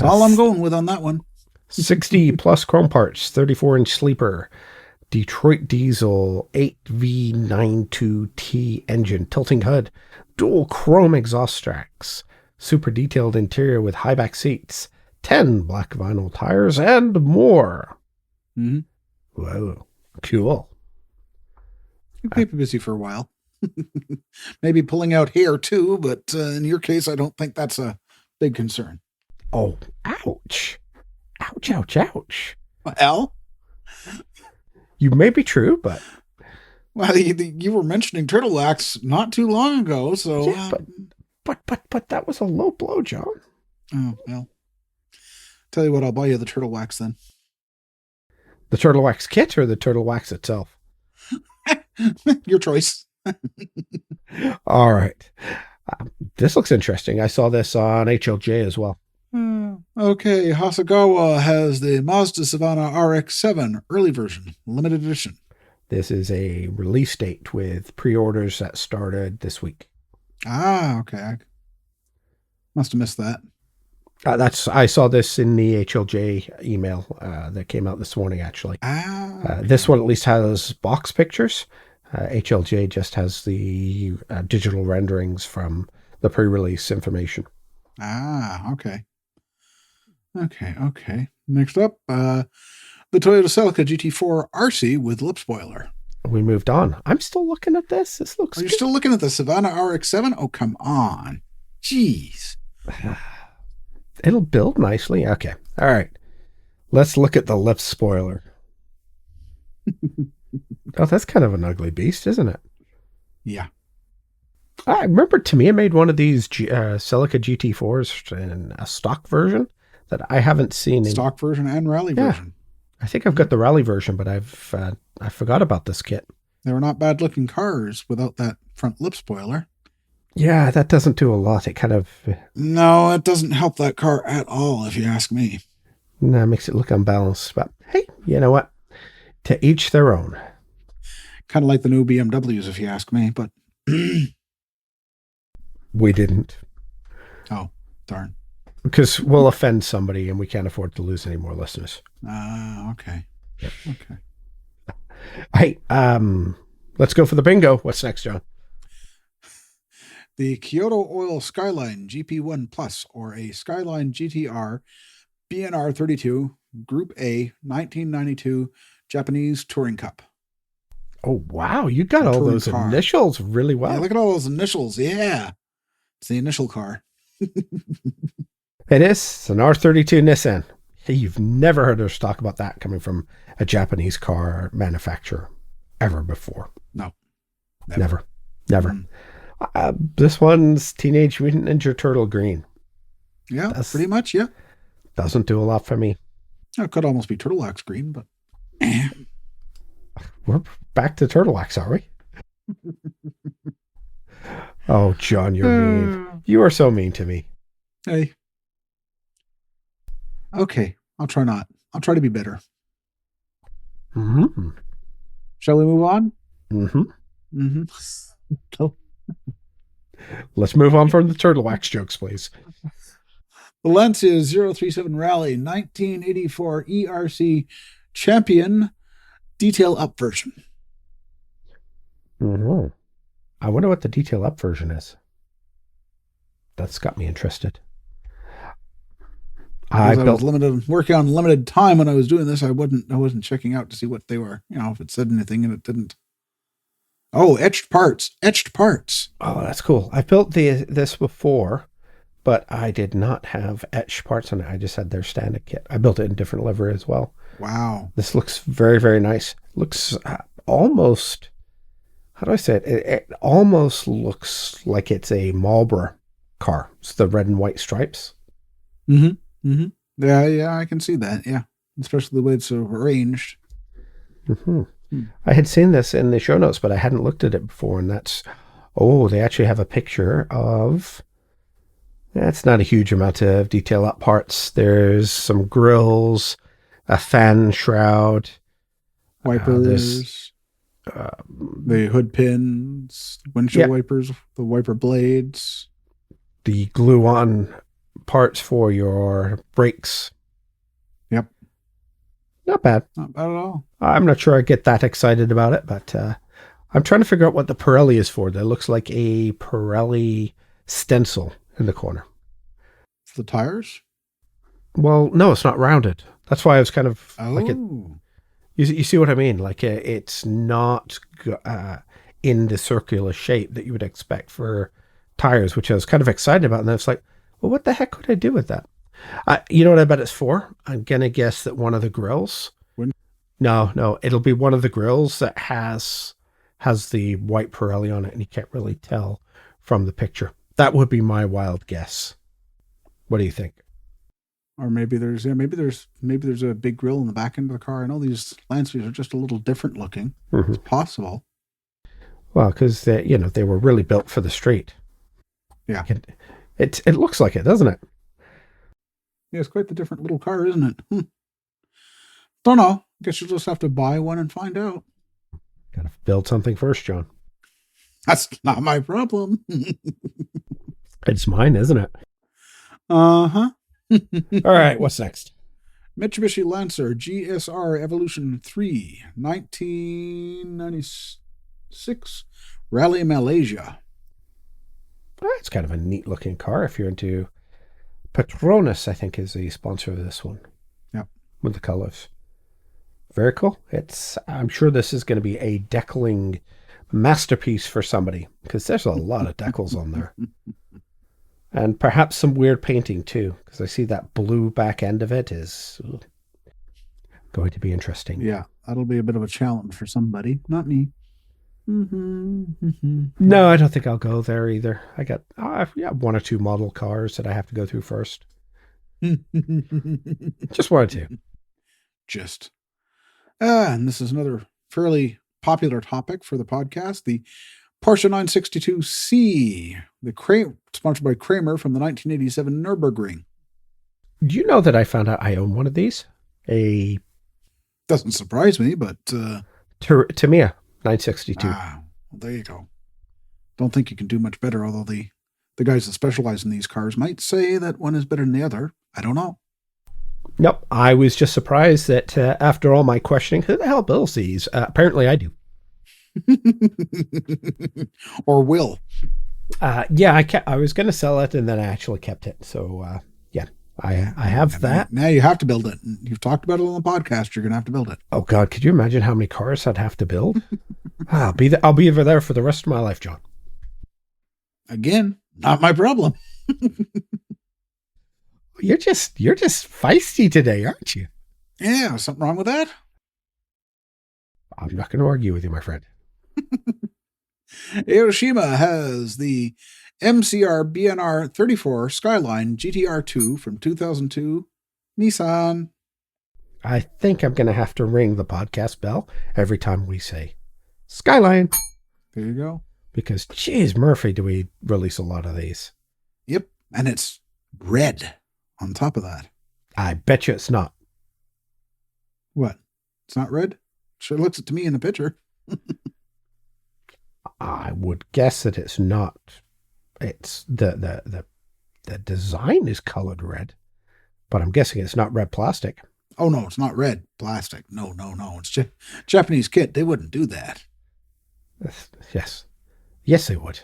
all I'm going with on that one. 60 plus chrome parts, 34-inch sleeper, Detroit diesel, 8V92T engine, tilting hood, dual chrome exhaust tracks, super detailed interior with high back seats, 10 black vinyl tires, and more. Mm-hmm. Whoa, cool. You keep busy for a while. Maybe pulling out hair too, but in your case, I don't think that's a big concern. Oh, ouch. Ouch, ouch, ouch. Well, you may be true, but... Well, you were mentioning turtle wax not too long ago, so... Yeah, but that was a low blow, John. Oh, well. Tell you what, I'll buy you the turtle wax then. The turtle wax kit or the turtle wax itself? Your choice. All right. This looks interesting. I saw this on HLJ as well. Okay. Hasegawa has the Mazda Savannah RX-7 early version, limited edition. This is a release date with pre-orders that started this week. Ah, okay. I must have missed that. I saw this in the HLJ email that came out this morning, actually. Okay. This one at least has box pictures. HLJ just has the digital renderings from the pre-release information. Ah, okay. Okay. Next up, the Toyota Celica GT4 RC with lip spoiler. We moved on. I'm still looking at this. This looks You're still looking at the Savannah RX-7? Oh, come on. Jeez. It'll build nicely. Okay. All right. Let's look at the lip spoiler. Oh, that's kind of an ugly beast, isn't it? Yeah. I remember Tamiya made one of these Celica GT4s in a stock version that I haven't seen. Stock version and rally version. I think I've got the rally version, but I forgot about this kit. They were not bad looking cars without that front lip spoiler. Yeah, that doesn't do a lot. It kind of... No, it doesn't help that car at all, if you ask me. No, it makes it look unbalanced. But hey, you know what? To each their own. Kind of like the new BMWs, if you ask me, but... We didn't. Oh, darn. Because we'll offend somebody and we can't afford to lose any more listeners. Okay. Yep. Okay. Hey, let's go for the bingo. What's next, John? The Kyoto Oil Skyline GP1 Plus, or a Skyline GTR BNR 32 Group A 1992 Japanese Touring Cup. Oh, wow. You got all those initials really well. Yeah, look at all those initials. Yeah. It's the initial car. It is. It's an R32 Nissan. Hey, you've never heard us talk about that coming from a Japanese car manufacturer ever before. No. Never. This one's Teenage Mutant Ninja Turtle green. Yeah, pretty much, yeah. Doesn't do a lot for me. It could almost be Turtle Wax green, but... We're back to Turtle Wax, are we? Oh, John, you're mean. You are so mean to me. Hey. Okay, I'll try not. I'll try to be better. Mm-hmm. Shall we move on? Mm-hmm. Mm-hmm. Let's move on from the Turtle Wax jokes, please. The Lancia 037 Rally 1984 ERC Champion Detail Up version. Mm-hmm. I wonder what the Detail Up version is. That's got me interested. I Because I was built. working on limited time when I was doing this. I wasn't checking out to see what they were. If it said anything, and it didn't. Oh, etched parts. Etched parts. Oh, that's cool. I've built this before, but I did not have etched parts on it. I just had their standard kit. I built it in different livery as well. Wow. This looks very, very nice. Looks almost, how do I say it? It almost looks like it's a Marlboro car. It's the red and white stripes. Mm-hmm. Mm-hmm. Yeah, I can see that. Yeah. Especially the way it's arranged. Hmm. I had seen this in the show notes, but I hadn't looked at it before. And they actually have a picture of, that's not a huge amount of detail up parts. There's some grills, a fan shroud, Wipers, the hood pins, windshield wipers, the wiper blades. the glue on parts for your brakes. Yep. Not bad. Not bad at all. I'm not sure I get that excited about it, but I'm trying to figure out what the Pirelli is for. That looks like a Pirelli stencil in the corner. It's the tires? Well, no, it's not rounded. That's why I was kind of like it. Oh. You see what I mean? Like it's not in the circular shape that you would expect for tires, which I was kind of excited about. And I was like, well, what the heck could I do with that? You know what I bet it's for? I'm going to guess that one of the grills. No, it'll be one of the grills that has the white Pirelli on it, and you can't really tell from the picture. That would be my wild guess. What do you think? Or maybe there's a big grill in the back end of the car. I know these Lancers are just a little different looking. Mm-hmm. It's possible. Well, because they were really built for the street. Yeah. It looks like it, doesn't it? Yeah, it's quite the different little car, isn't it? Don't know. Guess you'll just have to buy one and find out. Got to build something first, John. That's not my problem. It's mine, isn't it? Uh-huh. All right, what's next? Mitsubishi Lancer GSR Evolution 3, 1996, Rally Malaysia. It's kind of a neat looking car if you're into Petronas, I think, is the sponsor of this one. Yep. With the colors. Very cool. I'm sure this is going to be a deckling masterpiece for somebody, because there's a lot of decals on there. And perhaps some weird painting too, because I see that blue back end of it is going to be interesting. Yeah, that'll be a bit of a challenge for somebody, not me. No, I don't think I'll go there either. I got one or two model cars that I have to go through first. Just one or two. And this is another fairly popular topic for the podcast, the Porsche 962C, sponsored by Kramer from the 1987 Nürburgring. Do you know that I found out I own one of these? Doesn't surprise me, but Tamiya 962. Well, there you go. Don't think you can do much better, although the guys that specialize in these cars might say that one is better than the other. I don't know. Nope. I was just surprised that after all my questioning, who the hell builds these? Apparently I do. Or will. Yeah, I was going to sell it, and then I actually kept it. So, yeah, I have that. Now you have to build it. You've talked about it on the podcast. You're going to have to build it. Oh, God. Could you imagine how many cars I'd have to build? I'll be over there for the rest of my life, John. Again, not my problem. You're just feisty today, aren't you? Yeah, something wrong with that? I'm not going to argue with you, my friend. Hiroshima has the MCR BNR 34 Skyline GTR2 from 2002 Nissan. I think I'm going to have to ring the podcast bell every time we say Skyline. There you go. Because, geez, Murphy, do we release a lot of these? Yep, and it's red on top of that. I bet you it's not. What? It's not red? Sure looks it to me in the picture. I would guess that it's not. It's the design is colored red, but I'm guessing it's not red plastic. Oh no, it's not red plastic. No. It's Japanese kit. They wouldn't do that. Yes, they would.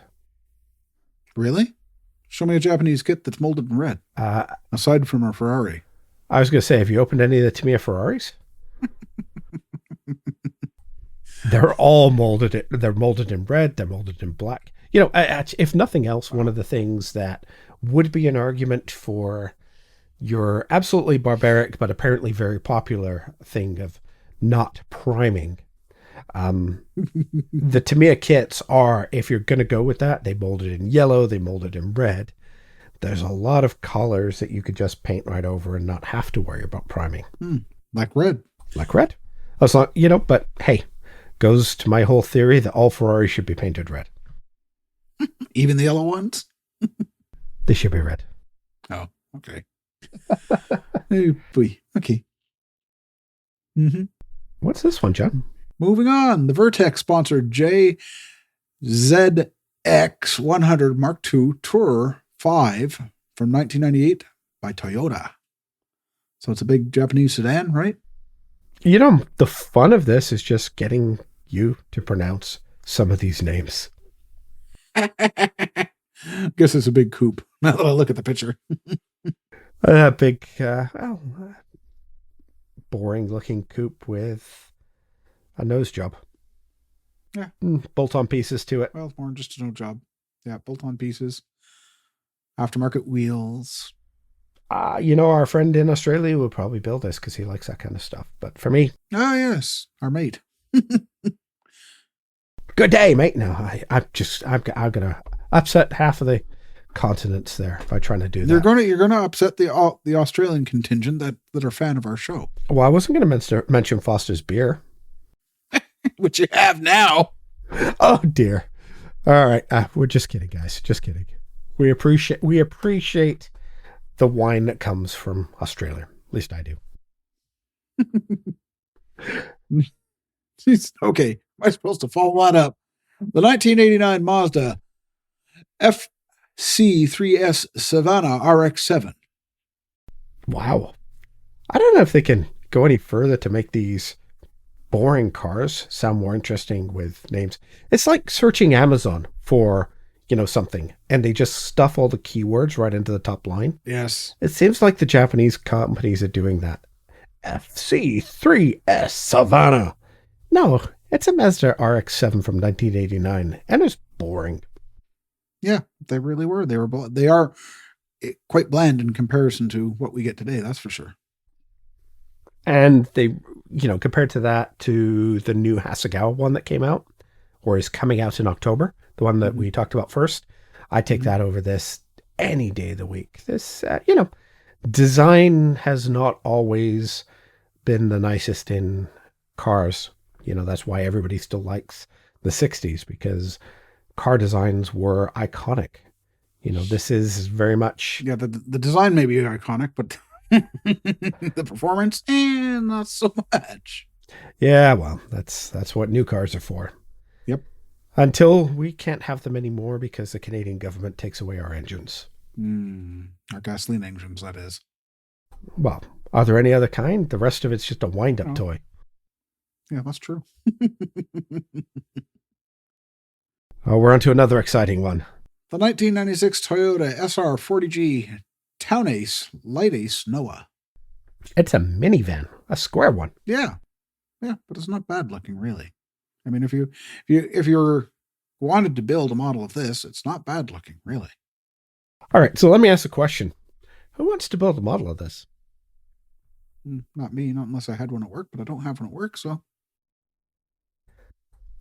Really? Show me a Japanese kit that's molded in red. Aside from a Ferrari. I was going to say, have you opened any of the Tamiya Ferraris? They're all molded. They're molded in red. They're molded in black. You know, if nothing else, one of the things that would be an argument for your absolutely barbaric but apparently very popular thing of not priming. The Tamiya kits are, if you're going to go with that, they molded in yellow, they molded in red. There's a lot of colors that you could just paint right over and not have to worry about priming. Like red. Like red. As long, you know, but hey, goes to my whole theory that all Ferraris should be painted red. Even the yellow ones? They should be red. Oh, okay. Oh, boy. Okay. Mm-hmm. What's this one, John? Moving on. The Vertex sponsored JZX100 Mark II Tourer 5 from 1998 by Toyota. So it's a big Japanese sedan, right? You know, the fun of this is just getting you to pronounce some of these names. Guess it's a big coupe. Now that I look at the picture. Big, boring looking coupe with a nose job. Yeah. Bolt-on pieces to it. Well, more just a no job. Yeah, bolt-on pieces. Aftermarket wheels. You know, our friend in Australia would probably build this because he likes that kind of stuff. But for me... Oh, yes. Our mate. Good day, mate. No, I'm going to upset half of the continents there by trying to do that. You're going to upset the Australian contingent that are a fan of our show. Well, I wasn't going to mention Foster's beer. Which you have now. Oh, dear. All right. We're just kidding, guys. Just kidding. We appreciate the wine that comes from Australia. At least I do. Okay. Am I supposed to follow that up? The 1989 Mazda FC3S Savannah RX-7. Wow. I don't know if they can go any further to make these boring cars sound more interesting with names. It's like searching Amazon for, something, and they just stuff all the keywords right into the top line. Yes. It seems like the Japanese companies are doing that. FC3S Savannah. No, it's a Mazda RX-7 from 1989, and it's boring. Yeah, they really were. They are quite bland in comparison to what we get today, that's for sure. And they, compared to that, to the new Hasegawa one that came out, or is coming out in October, the one that we talked about first, I take that over this any day of the week. This, design has not always been the nicest in cars. That's why everybody still likes the 60s, because car designs were iconic. This is very much... Yeah, the design may be iconic, but the performance, not so much. Yeah, well, that's what new cars are for. Yep. Until we can't have them anymore because the Canadian government takes away our engines. Our gasoline engines, that is. Well, are there any other kind? The rest of it's just a wind-up toy. Yeah, that's true. We're on to another exciting one. The 1996 Toyota SR40G Town Ace Light Ace Noah. It's a minivan, a square one. Yeah, but it's not bad looking, really. I mean, if you're wanted to build a model of this, it's not bad looking, really. All right, so let me ask a question. Who wants to build a model of this? Not me, not unless I had one at work, but I don't have one at work, so.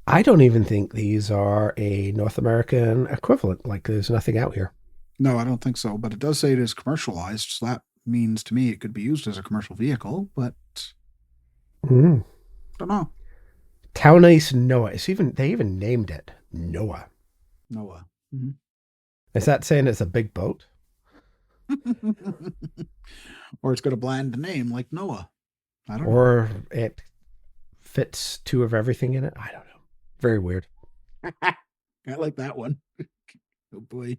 I don't even think these are a North American equivalent. Like, there's nothing out here. No, I don't think so, but it does say it is commercialized, so that means to me it could be used as a commercial vehicle, but don't know. Town Ace Noah. They even named it Noah. Noah. Is that saying it's a big boat? Or it's got a bland name like Noah. I don't know. Or it fits two of everything in it. I don't know. Very weird. I like that one. Oh boy.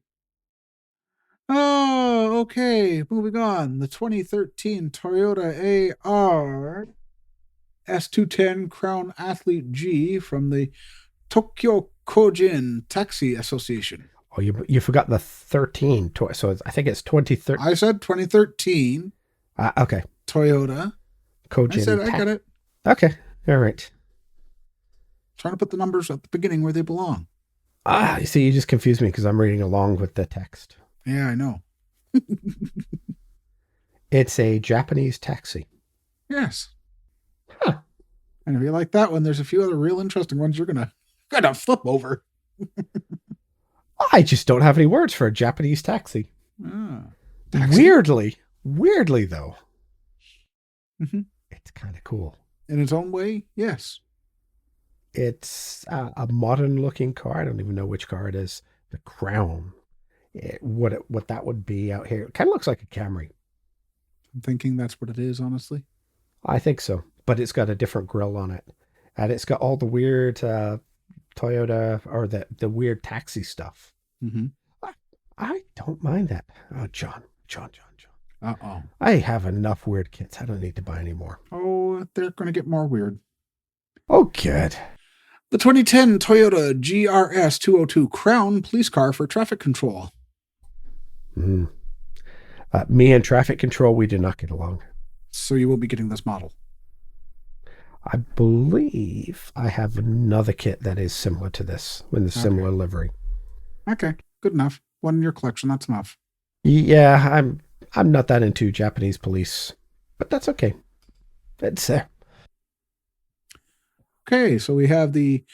Oh, okay. Moving on. The 2013 Toyota AR S210 Crown Athlete G from the Tokyo Kojin Taxi Association. Oh, you forgot the 13. So I think it's 2013. I said 2013. Okay. Toyota. I said I got it. Okay. All right. Trying to put the numbers at the beginning where they belong. You see, you just confused me because I'm reading along with the text. Yeah, I know. It's a Japanese taxi. Yes. Huh. And if you like that one, there's a few other real interesting ones you're gonna flip over. I just don't have any words for a Japanese taxi. Taxi? Weirdly though, it's kind of cool. In its own way, yes. It's a modern looking car. I don't even know which car it is. The Crown. What that would be out here. It kind of looks like a Camry. I'm thinking that's what it is, honestly. I think so. But it's got a different grille on it. And it's got all the weird Toyota or the weird taxi stuff. Mm-hmm. I don't mind that. Oh, John. Uh-oh. I have enough weird kits. I don't need to buy any more. Oh, they're going to get more weird. Oh, good. The 2010 Toyota GRS 202 Crown police car for traffic control. Me and traffic control, we do not get along. So you will be getting this model. I believe I have another kit that is similar to this with a similar livery. Okay, good enough. One in your collection, that's enough. Yeah, I'm not that into Japanese police, but that's okay. It's there. Okay, so we have the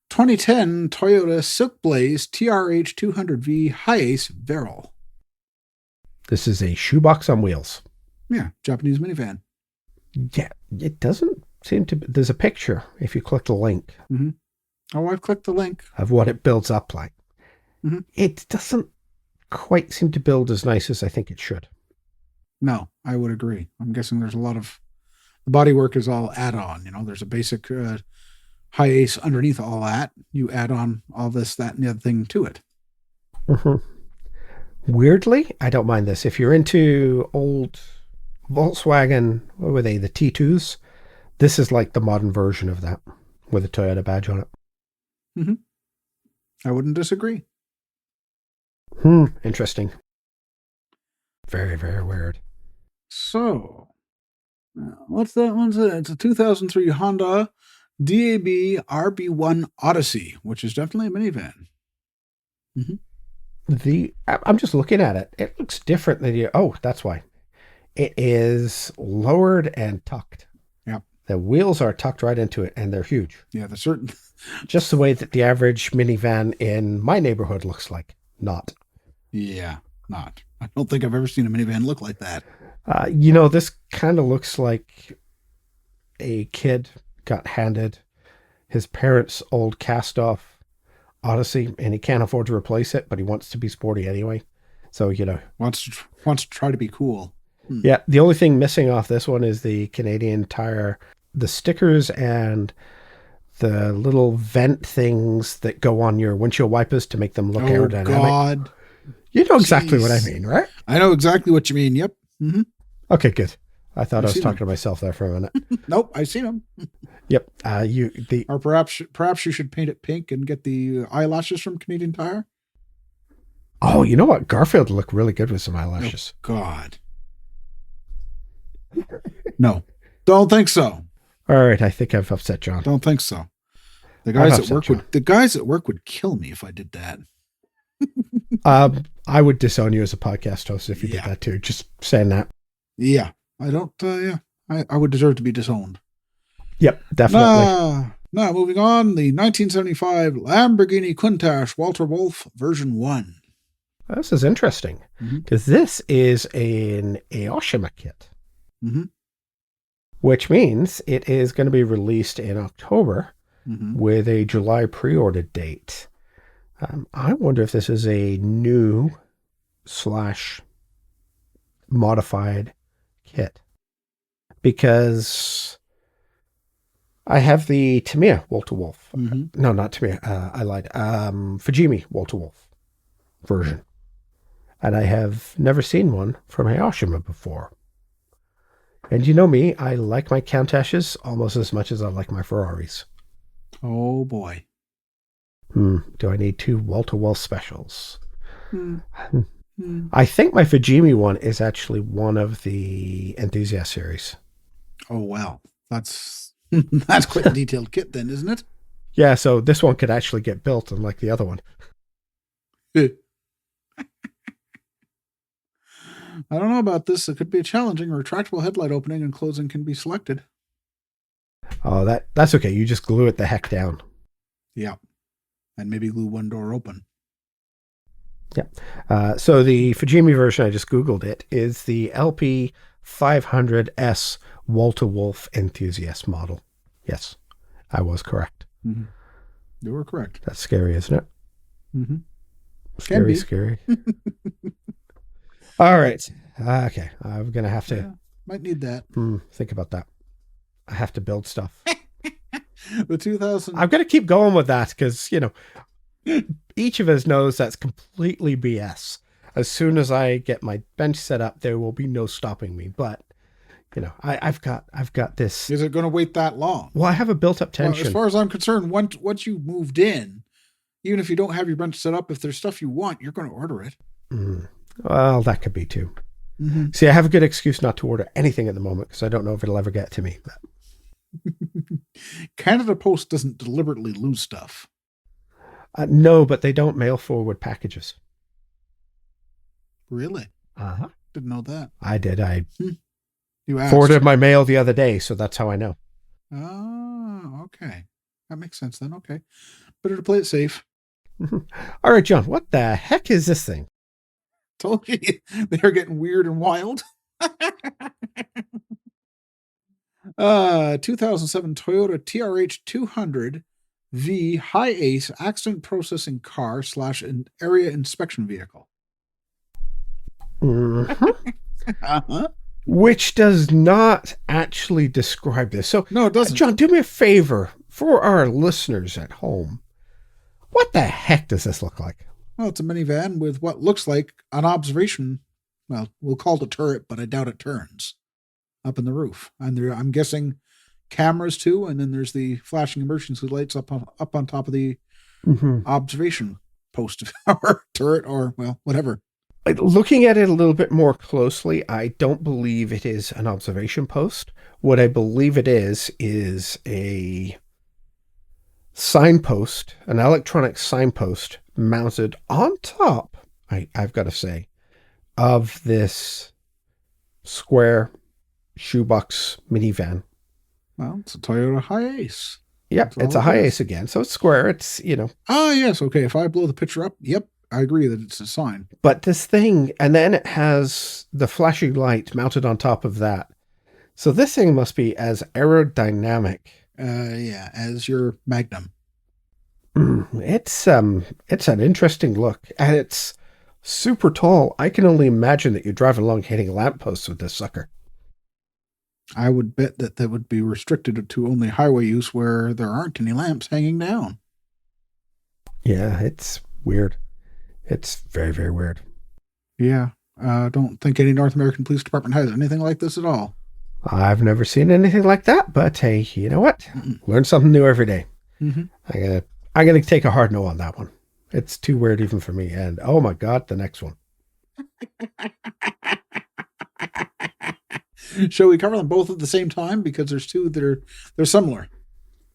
2010 Toyota Silk Blaze TRH 200V Hi-Ace Veryl. This is a shoebox on wheels. Yeah, Japanese minivan. Yeah, it doesn't seem to. There's a picture if you click the link. Mm-hmm. Oh, I've clicked the link. Of what it builds up like. Mm-hmm. It doesn't quite seem to build as nice as I think it should. No, I would agree. I'm guessing there's a lot of... The bodywork is all add-on. You know, there's a basic Hi-Ace underneath all that. You add on all this, that, and the other thing to it. Mm-hmm. Weirdly, I don't mind this. If you're into old Volkswagen, what were they, the T2s? This is like the modern version of that with a Toyota badge on it. Mm-hmm. I wouldn't disagree. Interesting. Very, very weird. So, what's that one? It's a 2003 Honda DAB RB1 Odyssey, which is definitely a minivan. Mm-hmm. I'm just looking at it. It looks different than you. Oh, that's why. It is lowered and tucked. Yeah. The wheels are tucked right into it, and they're huge. Yeah, the certain. Just the way that the average minivan in my neighborhood looks like. Not. Yeah, not. I don't think I've ever seen a minivan look like that. This kind of looks like a kid got handed his parents' old cast-off Odyssey, and he can't afford to replace it, but he wants to be sporty anyway. So, wants to try to be cool. Yeah, the only thing missing off this one is the Canadian Tire, the stickers and the little vent things that go on your windshield wipers to make them look aerodynamic. Oh, God. You know exactly what I mean, right? I know exactly what you mean. Yep. Mm-hmm. Okay, good. I thought I was talking to myself there for a minute. Nope, I've seen them. Yep. Or perhaps you should paint it pink and get the eyelashes from Canadian Tire. Oh, you know what? Garfield would look really good with some eyelashes. Oh, God. No, don't think so. All right, I think I've upset John. Don't think so. The guys at work would kill me if I did that. I would disown you as a podcast host if you did that too. Just saying that. Yeah, I don't. I would deserve to be disowned. Yep, definitely. Now, moving on, the 1975 Lamborghini Countach Walter Wolf version 1. This is interesting because this is an Aoshima kit, which means it is going to be released in October with a July pre-order date. I wonder if this is a new / modified kit, because I have the Tamiya Walter Wolf. No, not Tamiya. I lied. Fujimi Walter Wolf version. And I have never seen one from Aoshima before. And you know me, I like my Countaches almost as much as I like my Ferraris. Oh, boy. Do I need 2 Walter Wolf specials? I think my Fujimi one is actually one of the Enthusiast series. Oh, wow. That's that's quite a detailed kit then, isn't it? Yeah, so this one could actually get built, unlike the other one. I don't know about this. It could be challenging. Retractable headlight opening and closing can be selected. Oh, that's okay. You just glue it the heck down. Yeah. And maybe glue one door open. Yeah. So the Fujimi version, I just Googled it, is the LP 500S Walter Wolf Enthusiast model. Yes, I was correct. Mm-hmm. You were correct. That's scary, isn't it? Mm-hmm. Scary, scary. All right. Okay. I'm going to have to might need that. Think about that. I have to build stuff. The 2000. I'm going to keep going with that because, each of us knows that's completely BS. As soon as I get my bench set up, there will be no stopping me. But, I've got this. Is it going to wait that long? Well, I have a built-up tension. Well, as far as I'm concerned, once you moved in, even if you don't have your bench set up, if there's stuff you want, you're going to order it. Well, that could be too. Mm-hmm. See, I have a good excuse not to order anything at the moment because I don't know if it'll ever get to me. But Canada Post doesn't deliberately lose stuff. No, but they don't mail forward packages. Really? Uh-huh. Didn't know that. I did. You asked. Forwarded my mail the other day, so that's how I know. Oh, okay. That makes sense then. Okay. Better to play it safe. All right, John, what the heck is this thing? Told you they're getting weird and wild. 2007 Toyota TRH 200 V High Ace accident processing car / area inspection vehicle. Mm-hmm. Which does not actually describe this. So, no, it doesn't. John, do me a favor for our listeners at home. What the heck does this look like? Well, it's a minivan with what looks like an observation. Well, we'll call it a turret, but I doubt it turns up in the roof. And there, I'm guessing cameras too. And then there's the flashing emergency lights up on top of the observation post or turret or, well, whatever. Looking at it a little bit more closely, I don't believe it is an observation post. What I believe it is a signpost, an electronic signpost mounted on top, I've got to say, of this square shoebox minivan. Well, it's a Toyota Hiace. Yep, it's a Hiace again. So it's square. It's, Ah, yes. Okay. If I blow the picture up, yep, I agree that it's a sign. But this thing, and then it has the flashing light mounted on top of that. So this thing must be as aerodynamic. Yeah, as your Magnum. It's an interesting look, and it's super tall. I can only imagine that you're driving along hitting lampposts with this sucker. I would bet that would be restricted to only highway use where there aren't any lamps hanging down. Yeah, it's weird. It's very, very weird. Yeah, I don't think any North American police department has anything like this at all. I've never seen anything like that, but hey, you know what? Learn something new every day. Mm-hmm. I'm gonna take a hard no on that one. It's too weird even for me. And oh my god, the next one. Shall we cover them both at the same time? Because there's two that they're similar.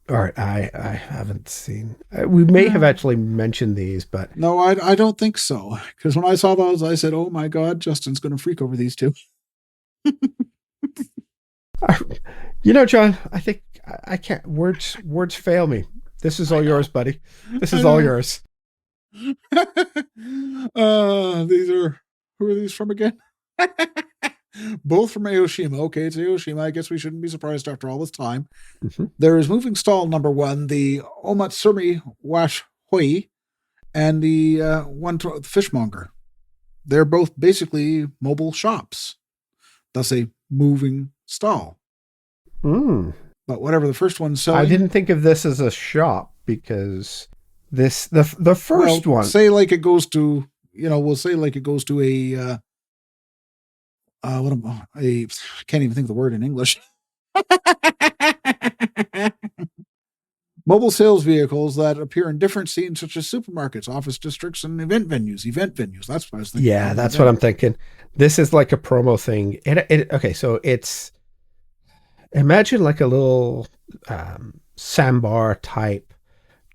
All right, I haven't seen. We may have actually mentioned these, but no, I don't think so. Because when I saw those, I said, "Oh my god, Justin's going to freak over these two." John, I think I can't. Words fail me. This is all yours, buddy. This is all yours. These are, who are these from again? Both from Aoshima. Okay, it's Aoshima. I guess we shouldn't be surprised after all this time. There is moving stall number 1, the Omatsumi Wash Hoi, and the fishmonger. They're both basically mobile shops. Thus a moving stall. But whatever the first one's selling. I didn't think of this as a shop because the first one. Say like it goes to, we'll say like it goes to a I can't even think of the word in English. Mobile sales vehicles that appear in different scenes such as supermarkets, office districts, and event venues. Event venues. That's what I was thinking. Yeah, that's what I'm thinking. This is like a promo thing. Okay, so it's imagine like a little sandbar type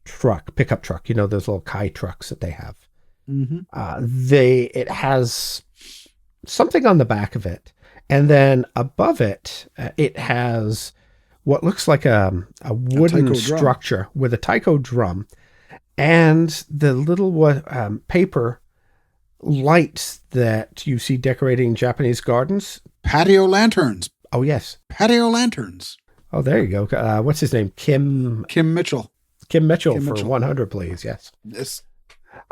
truck, pickup truck. You know those little Kai trucks that they have. Mm-hmm. It has something on the back of it, and then above it, it has what looks like a wooden structure with a taiko drum, and the little paper lights that you see decorating Japanese gardens. Patio lanterns. Oh yes, patio lanterns. Oh, there you go. What's his name? Kim Mitchell. Kim Mitchell for 100, please. Yes. Yes.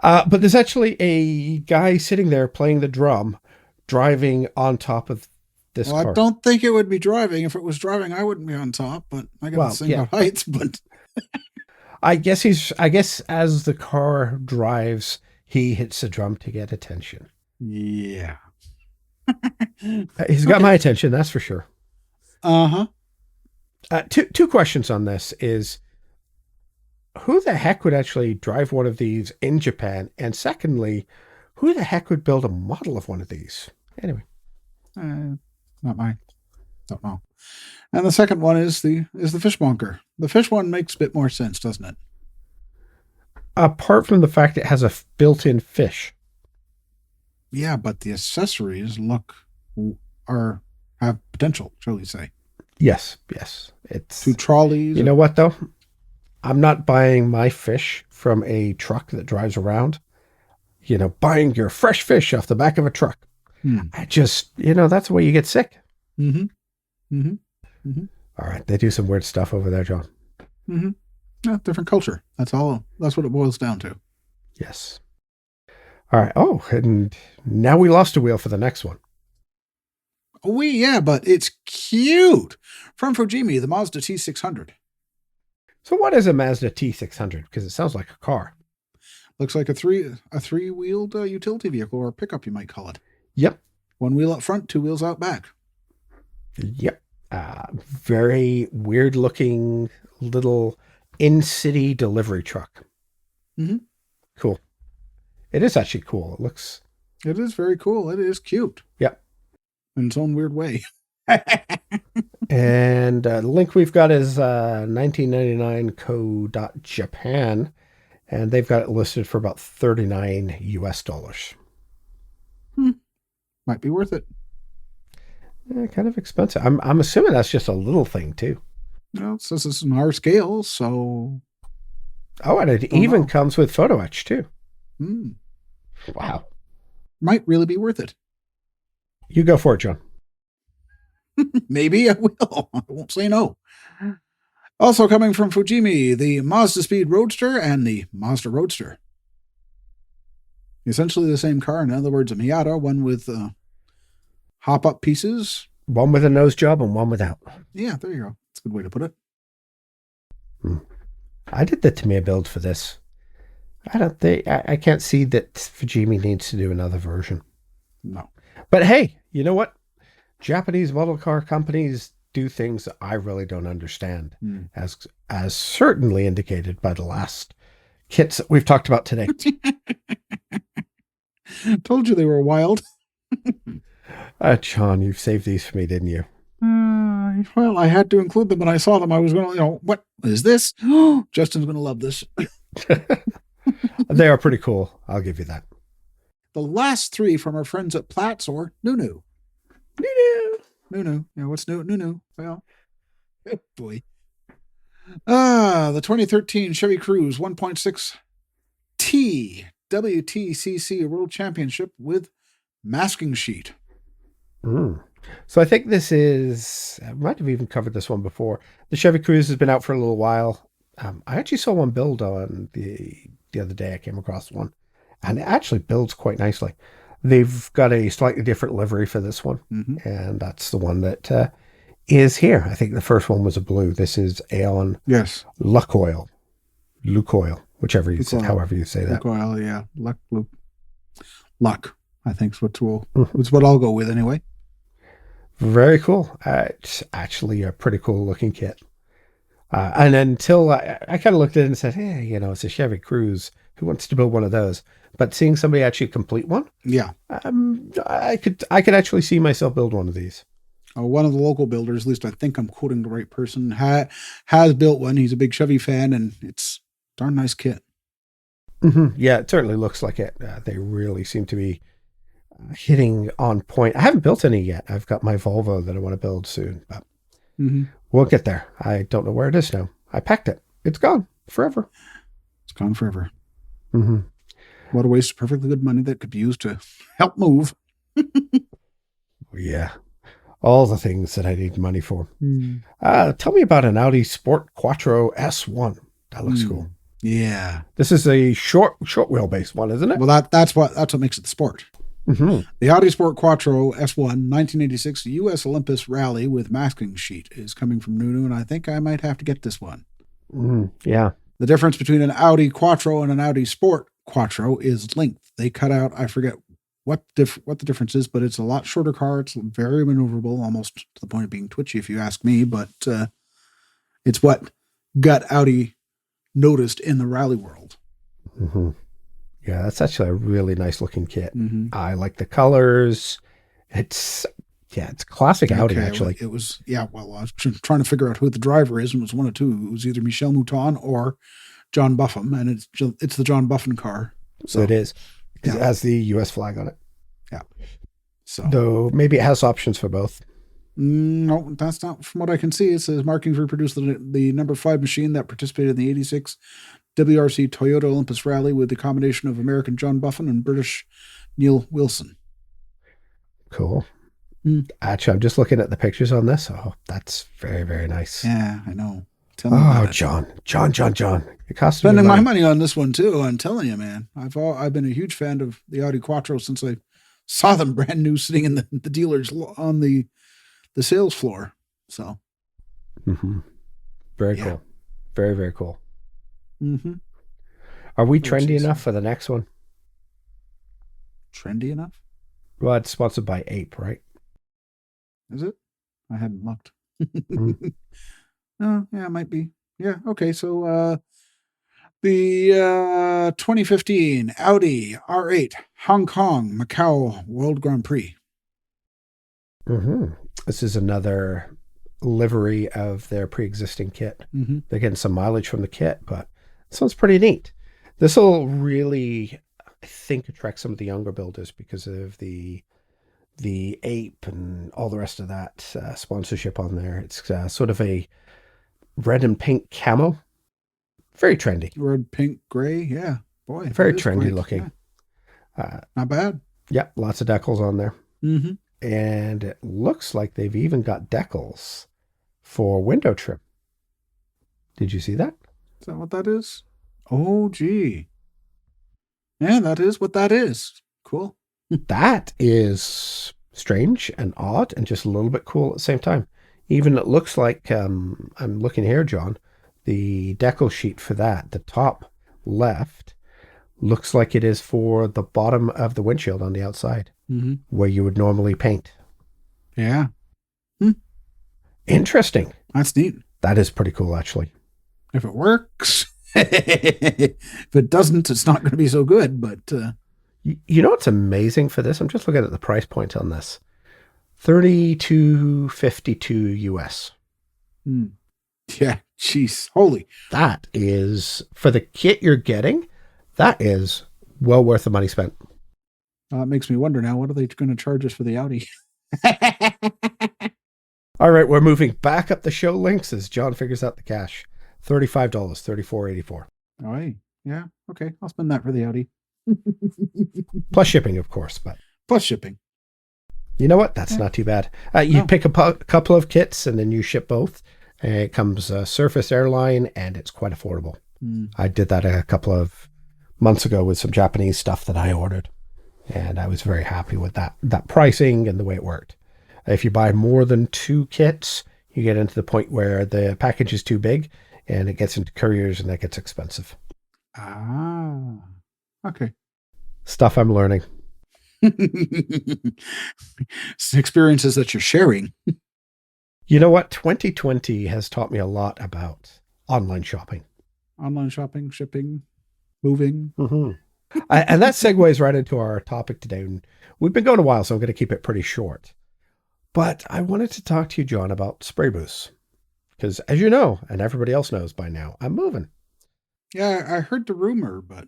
But there's actually a guy sitting there playing the drum, driving on top of this car. I don't think it would be driving. If it was driving, I wouldn't be on top. But I got to sing about heights. But I guess as the car drives, he hits the drum to get attention. Yeah. He's got my attention, that's for sure. Uh-huh. Two questions on this is, who the heck would actually drive one of these in Japan? And secondly, who the heck would build a model of one of these? Anyway. Not mine. Don't know. And the second one is the fishmonger. The fish one makes a bit more sense, doesn't it? Apart from the fact it has a built-in fish. Yeah, but the accessories have potential, shall we say. Yes. It's 2 trolleys. You know what, though? I'm not buying my fish from a truck that drives around. Buying your fresh fish off the back of a truck. I just, that's the way you get sick. Mm-hmm. Mm-hmm. Mm-hmm. All right. They do some weird stuff over there, John. Mm-hmm. Yeah, different culture. That's all. That's what it boils down to. Yes. All right. Oh, and now we lost a wheel for the next one. Yeah, but it's cute. From Fujimi, the Mazda T600. So what is a Mazda T600? Because it sounds like a car. Looks like a three-wheeled utility vehicle, or pickup, you might call it. Yep. 1 wheel up front, 2 wheels out back. Yep. Very weird-looking little in-city delivery truck. Mm-hmm. Cool. It is actually cool. It is very cool. It is cute. Yep. In its own weird way. And the link we've got is 1999co.japan, and they've got it listed for about $39 US. Might be worth it. Yeah, kind of expensive. I'm assuming that's just a little thing too. It says it's an R scale, so. Oh, and it even comes with photo etch too. Wow. Might really be worth it. You go for it, John. Maybe I will. I won't say no. Also coming from Fujimi, the Mazda Speed Roadster and the Mazda Roadster. Essentially the same car. In other words, a Miata, one with hop-up pieces. One with a nose job and one without. Yeah, there you go. That's a good way to put it. I did the Tamiya build for this. I can't see that Fujimi needs to do another version. No. But hey, you know what? Japanese model car companies do things that I really don't understand, as certainly indicated by the last kits that we've talked about today. Told you they were wild. John, you've saved these for me, didn't you? Well, I had to include them when I saw them. I was going to, what is this? Justin's going to love this. They are pretty cool. I'll give you that. The last 3 from our friends at Platts or Nunu. Nunu. Yeah, what's new? Nunu. Well, oh boy. The 2013 Chevy Cruze 1.6T WTCC World Championship with masking sheet. So I think this is, I might have even covered this one before. The Chevy Cruze has been out for a little while. I actually saw one build on the other day. I came across one, and it actually builds quite nicely. They've got a slightly different livery for this one, and that's the one that is here. I think the first one was a blue. This is Aeon Lukoil, whichever you say, however you say that. Lukoil, yeah, Luck. I think is what I'll go with anyway. Very cool. It's actually a pretty cool looking kit. And until I kind of looked at it and said, hey, it's a Chevy Cruze. Who wants to build one of those? But seeing somebody actually complete one, Yeah. I could actually see myself build one of these. One of the local builders, at least I think I'm quoting the right person, has built one. He's a big Chevy fan, and it's a darn nice kit. Mm-hmm. Yeah, it certainly looks like it. They really seem to be hitting on point. I haven't built any yet. I've got my Volvo that I want to build soon, but we'll get there. I don't know where it is now. I packed it. It's gone forever. It's gone forever. Mm-hmm. What a waste of perfectly good money that could be used to help move. Yeah. All the things that I need money for. Tell me about an Audi Sport Quattro S1. That looks cool. Yeah. This is a short wheelbase one, isn't it? Well, that's what makes it the sport. Mm-hmm. The Audi Sport Quattro S1 1986 U.S. Olympus Rally with masking sheet is coming from Nunu, and I think I might have to get this one. Yeah. The difference between an Audi Quattro and an Audi Sport Quattro is length. They cut out, I forget what the difference is, but it's a lot shorter car. It's very maneuverable, almost to the point of being twitchy, if you ask me. But it's what got Audi noticed in the rally world. Mm-hmm. Yeah, that's actually a really nice looking kit. I like the colors. It's classic Audi, actually. It was, well, I was trying to figure out who the driver is, and it was one of two. It was either Michel Mouton or John Buffum, and it's the John Buffum car. So it is. Because it has the U.S. flag on it. Yeah. So though maybe it has options for both. No, that's not from what I can see. It says markings reproduce the number 5 machine that participated in the 86 WRC Toyota Olympus Rally with the combination of American John Buffum and British Neil Wilson. Cool. Actually, I'm just looking at the pictures on this. Oh, that's very, very nice. Yeah, I know. Tell me about it. John. It cost Spending my money on this one too. I'm telling you, man. I've been a huge fan of the Audi Quattro since I saw them brand new sitting in the dealers on the sales floor. So, very cool. Very, very cool. Are we trendy enough for the next one? Trendy enough? Well, it's sponsored by Ape, right? Is it? I hadn't looked. Oh, yeah, it might be. Yeah. Okay. So, the 2015 Audi R8 Hong Kong Macau World Grand Prix. This is another livery of their pre-existing kit. They're getting some mileage from the kit, but this one's pretty neat. This will really, I think, attract some of the younger builders because of the Ape and all the rest of that sponsorship on there. It's sort of a red and pink camo. Very trendy. Red, pink, gray. Yeah. Boy. Very trendy looking. Yeah. Not bad. Yep. Lots of decals on there. And it looks like they've even got decals for window trim. Did you see that? Is that what that is? Oh, gee. Yeah, that is what that is. Cool. That is strange and odd and just a little bit cool at the same time. Even it looks like, I'm looking here, John, the decal sheet for that, the top left, looks like it is for the bottom of the windshield on the outside, where you would normally paint. Yeah. Interesting. That's neat. That is pretty cool, actually. If it works. If it doesn't, it's not going to be so good, but... You know what's amazing for this? I'm just looking at the price point on this. $32.52 US. Yeah, jeez. Holy. That is, for the kit you're getting, that is well worth the money spent. It makes me wonder now, what are they going to charge us for the Audi? All right, we're moving back up the show links as John figures out the cash. $35, $34.84. Oh, hey. Yeah, okay. I'll spend that for the Audi. Plus shipping, of course, but... Plus shipping. You know what? That's not too bad. You pick a couple of kits and then you ship both. It comes Surface Airline and it's quite affordable. I did that a couple of months ago with some Japanese stuff that I ordered. And I was very happy with that pricing and the way it worked. If you buy more than 2 kits, you get into the point where the package is too big and it gets into couriers and that gets expensive. Ah, okay. Stuff I'm learning. It's experiences that you're sharing. You know what? 2020 has taught me a lot about online shopping. Online shopping, shipping, moving. Mm-hmm. And that segues right into our topic today. And we've been going a while, so I'm going to keep it pretty short. But I wanted to talk to you, John, about spray booths. Because as you know, and everybody else knows by now, I'm moving. Yeah, I heard the rumor, but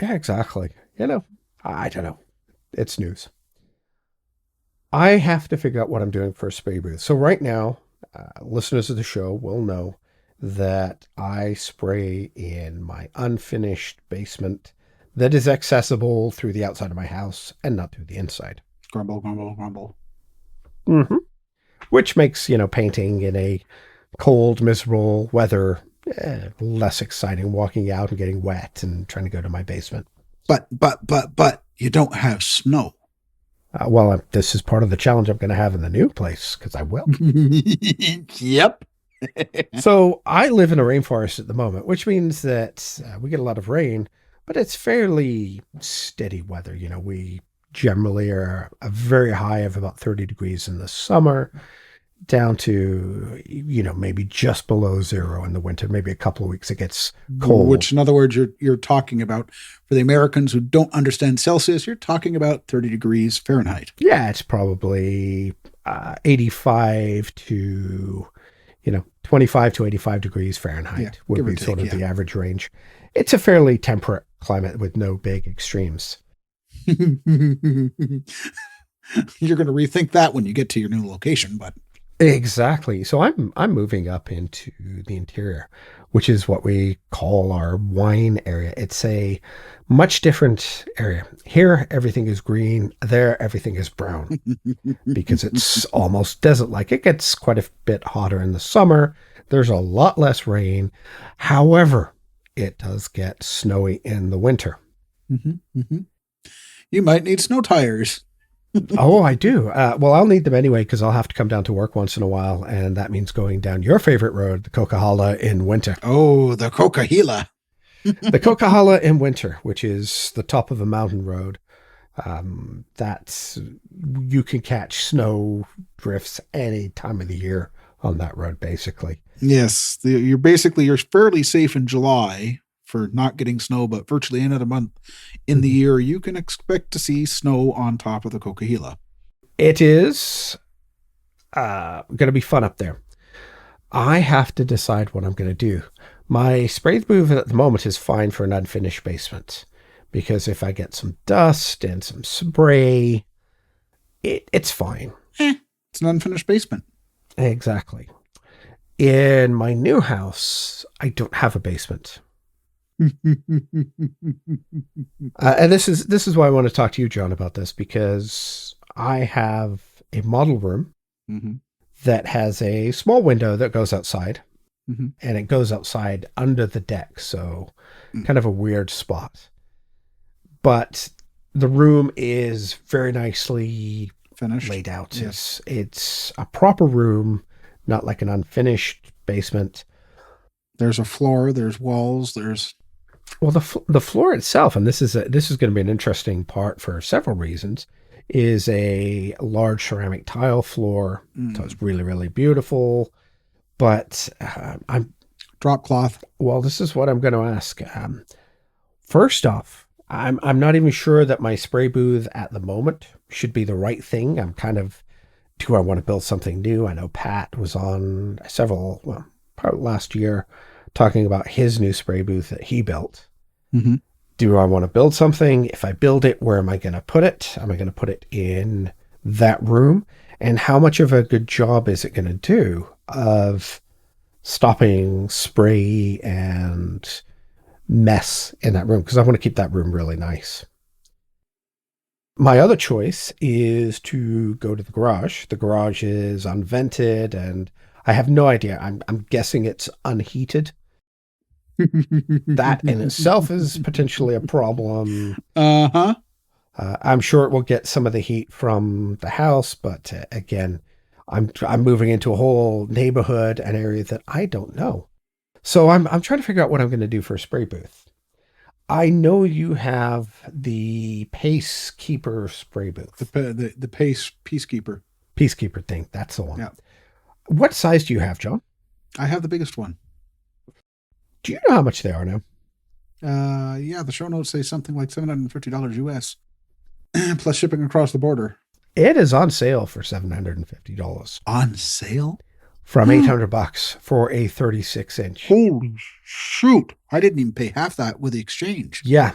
Yeah, exactly. I don't know. It's news. I have to figure out what I'm doing for a spray booth. So right now, listeners of the show will know that I spray in my unfinished basement that is accessible through the outside of my house and not through the inside. grumble, grumble, grumble. Mm-hmm. Which makes, painting in a cold, miserable weather less exciting, walking out and getting wet and trying to go to my basement. But you don't have snow. This is part of the challenge I'm going to have in the new place because I will. Yep. So I live in a rainforest at the moment, which means that we get a lot of rain, but it's fairly steady weather. We generally are a very high of about 30 degrees in the summer, down to, maybe just below zero in the winter. Maybe a couple of weeks it gets cold. Which, in other words, you're talking about, for the Americans who don't understand Celsius, you're talking about 30 degrees Fahrenheit. Yeah, it's probably 85 to 25 to 85 degrees Fahrenheit would be sort of the average range. It's a fairly temperate climate with no big extremes. You're going to rethink that when you get to your new location, but exactly. So I'm moving up into the interior, which is what we call our wine area. It's a much different area. Here, everything is green. There, everything is brown because it's almost desert-like. It gets quite a bit hotter in the summer. There's a lot less rain. However, it does get snowy in the winter. Mm-hmm, mm-hmm. You might need snow tires. Oh, I do. Well, I'll need them anyway because I'll have to come down to work once in a while, and that means going down your favorite road, the Coquihalla, in winter. Oh, the Coquihalla. The Coquihalla in winter, which is the top of a mountain road. That's you can catch snow drifts any time of the year on that road, basically. Yes, you're fairly safe in July for not getting snow, but virtually any other month in the year, you can expect to see snow on top of the Coquihalla. It is going to be fun up there. I have to decide what I'm going to do. My spray booth at the moment is fine for an unfinished basement because if I get some dust and some spray, it's fine. It's an unfinished basement. Exactly. In my new house, I don't have a basement. And this is why I want to talk to you, John, about this, because I have a model room that has a small window that goes outside, and it goes outside under the deck, so kind of a weird spot. But the room is very nicely finished, laid out. Yes. It's a proper room, not like an unfinished basement. There's a floor, there's walls, there's... Well, the floor itself, and this is going to be an interesting part for several reasons, is a large ceramic tile floor. So it's really, really beautiful. But I'm drop cloth. Well, this is what I'm going to ask. First off, I'm not even sure that my spray booth at the moment should be the right thing. I'm kind of, do I want to build something new? I know Pat was on part last year talking about his new spray booth that he built. Do I want to build something? If I build it, where am I going to put it? Am I going to put it in that room? And how much of a good job is it going to do of stopping spray and mess in that room? Because I want to keep that room really nice. My other choice is to go to the garage. The garage is unvented and I have no idea. I'm guessing it's unheated. That in itself is potentially a problem. I'm sure it will get some of the heat from the house, but again, I'm moving into a whole neighborhood, an area that I don't know. So I'm trying to figure out what I'm going to do for a spray booth. I know you have the Pacekeeper spray booth. The Peacekeeper. Peacekeeper thing. That's the one. Yeah. What size do you have, John? I have the biggest one. Do you know how much they are now? Yeah, the show notes say something like $750 US plus shipping across the border. It is on sale for $750 On sale? from $800 for a 36-inch. Holy shoot. I didn't even pay half that with the exchange. Yeah.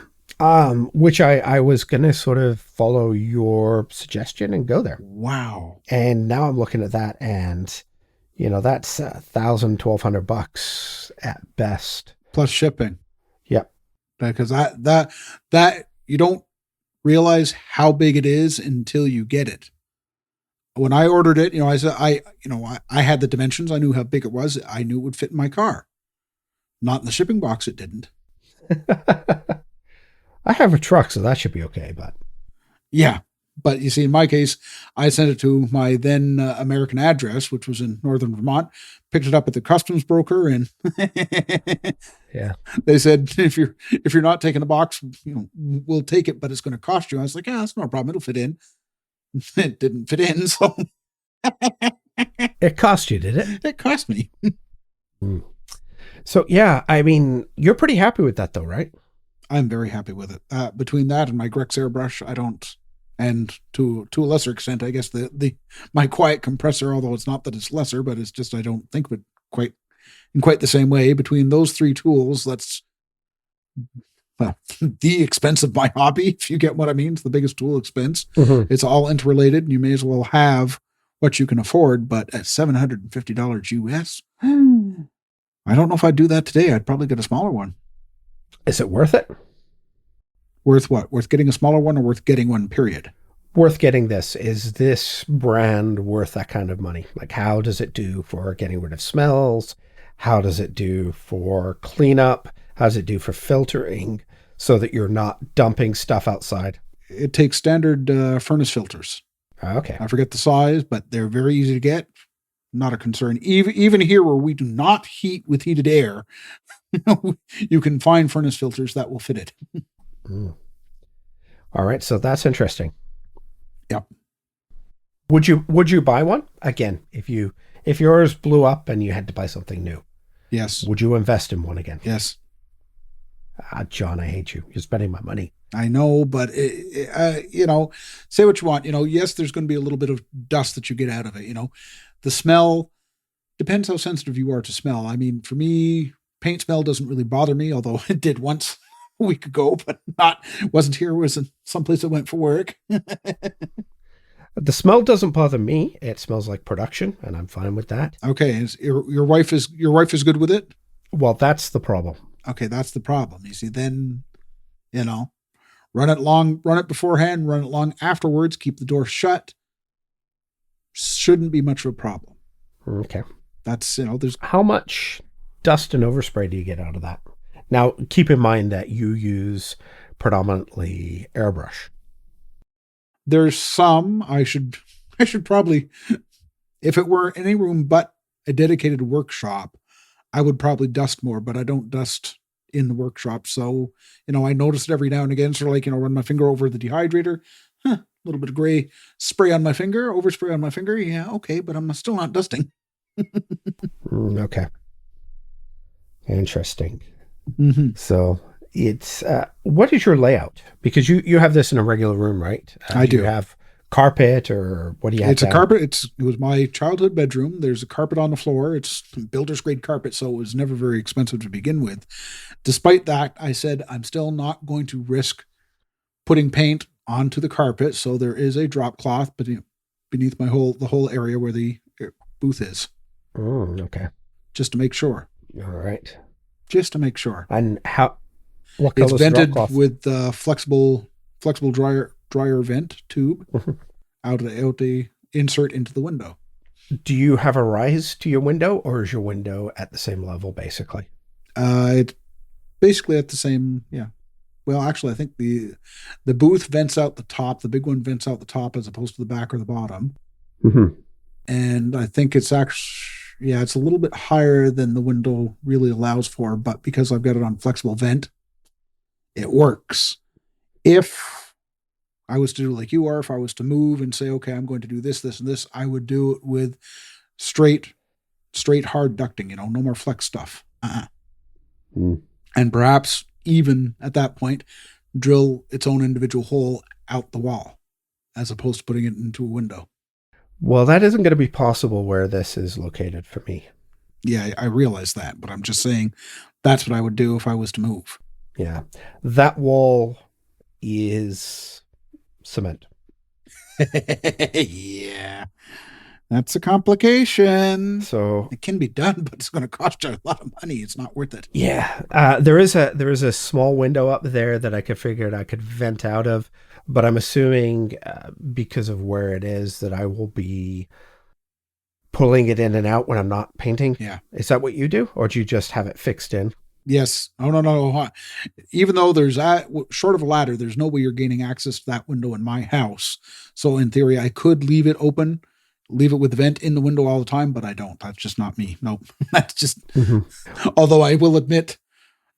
Which I was going to sort of follow your suggestion and go there. Wow. And now I'm looking at that, and that's $1,100 at best. Plus shipping. Yep. Because that you don't realize how big it is until you get it. When I ordered it, I said I had the dimensions. I knew how big it was. I knew it would fit in my car. Not in the shipping box, it didn't. I have a truck, so that should be okay. But yeah, but you see, in my case, I sent it to my then American address, which was in northern Vermont. Picked it up at the customs broker, and yeah, they said if you're not taking a box, we'll take it, but it's going to cost you. I was like, yeah, that's no problem. It'll fit in. It didn't fit in, so it cost you, did it? It cost me. So yeah, I mean, you're pretty happy with that, though, right? I'm very happy with it. Between that and my Grex airbrush, I don't, and to a lesser extent, I guess my quiet compressor, although it's not that it's lesser, but it's just I don't think of it in quite the same way. Between those three tools, that's the expense of my hobby, if you get what I mean. It's the biggest tool expense. Mm-hmm. It's all interrelated, and you may as well have what you can afford. But at $750 US, I don't know if I'd do that today. I'd probably get a smaller one. Is it worth it? Worth what? Worth getting a smaller one, or worth getting one, period? Worth getting this. Is this brand worth that kind of money? Like, how does it do for getting rid of smells? How does it do for cleanup? How does it do for filtering so that you're not dumping stuff outside? It takes standard furnace filters. Okay. I forget the size, but they're very easy to get. Not a concern. Even here where we do not heat with heated air, you can find furnace filters that will fit it. All right. So that's interesting. Yep. Would you buy one again if yours blew up and you had to buy something new? Yes. Would you invest in one again? Yes. John, I hate you. You're spending my money. I know, but say what you want. Yes, there's going to be a little bit of dust that you get out of it. The smell depends how sensitive you are to smell. I mean, for me, paint smell doesn't really bother me, although it did once a week ago, but wasn't here. It was in someplace I went for work. The smell doesn't bother me. It smells like production, and I'm fine with that. Okay, your wife is good with it? Well, that's the problem. Okay, that's the problem. You see, then run it beforehand, run it long afterwards, keep the door shut. Shouldn't be much of a problem. Okay. That's, there's how much dust and overspray do you get out of that? Now, keep in mind that you use predominantly airbrush. There's some I should probably, if it were any room but a dedicated workshop, I would probably dust more, but I don't dust in the workshop. So, I notice it every now and again, sort of like, run my finger over the dehydrator, a little bit of gray spray on my finger, overspray on my finger. Yeah. Okay. But I'm still not dusting. Okay. Interesting. Mm-hmm. So it's, what is your layout? Because you have this in a regular room, right? I do. You have carpet, or what do you have? It's a carpet. It was my childhood bedroom. There's a carpet on the floor. It's builder's grade carpet, so it was never very expensive to begin with. Despite that, I said I'm still not going to risk putting paint onto the carpet, so there is a drop cloth beneath the whole area where the booth is. Okay. Just to make sure. All right. Just to make sure. And what color? It's vented with flexible dryer vent tube out the insert into the window. Do you have a rise to your window, or is your window at the same level basically? It's basically at the same, yeah. Well, actually, I think the booth vents out the top. The big one vents out the top as opposed to the back or the bottom. Mm-hmm. And I think it's actually, it's a little bit higher than the window really allows for, but because I've got it on flexible vent, it works. If I was to do like you are, if I was to move and say, okay, I'm going to do this, this, and this, I would do it with straight straight hard ducting, no more flex stuff. Mm. And perhaps even at that point, drill its own individual hole out the wall as opposed to putting it into a window. Well, that isn't going to be possible where this is located for me. Yeah, I realize that, but I'm just saying that's what I would do if I was to move. Yeah. That wall is cement. Yeah. That's a complication. So it can be done, but it's going to cost you a lot of money. It's not worth it. yeah, there is a small window up there that I could figure I could vent out of, but I'm assuming because of where it is that I will be pulling it in and out when I'm not painting. Yeah. Is that what you do, or do you just have it fixed in? Yes. Oh, no. Even though there's short of a ladder, there's no way you're gaining access to that window in my house. So in theory, I could leave it open, leave it with the vent in the window all the time, but I don't. That's just not me. Nope. That's just, although I will admit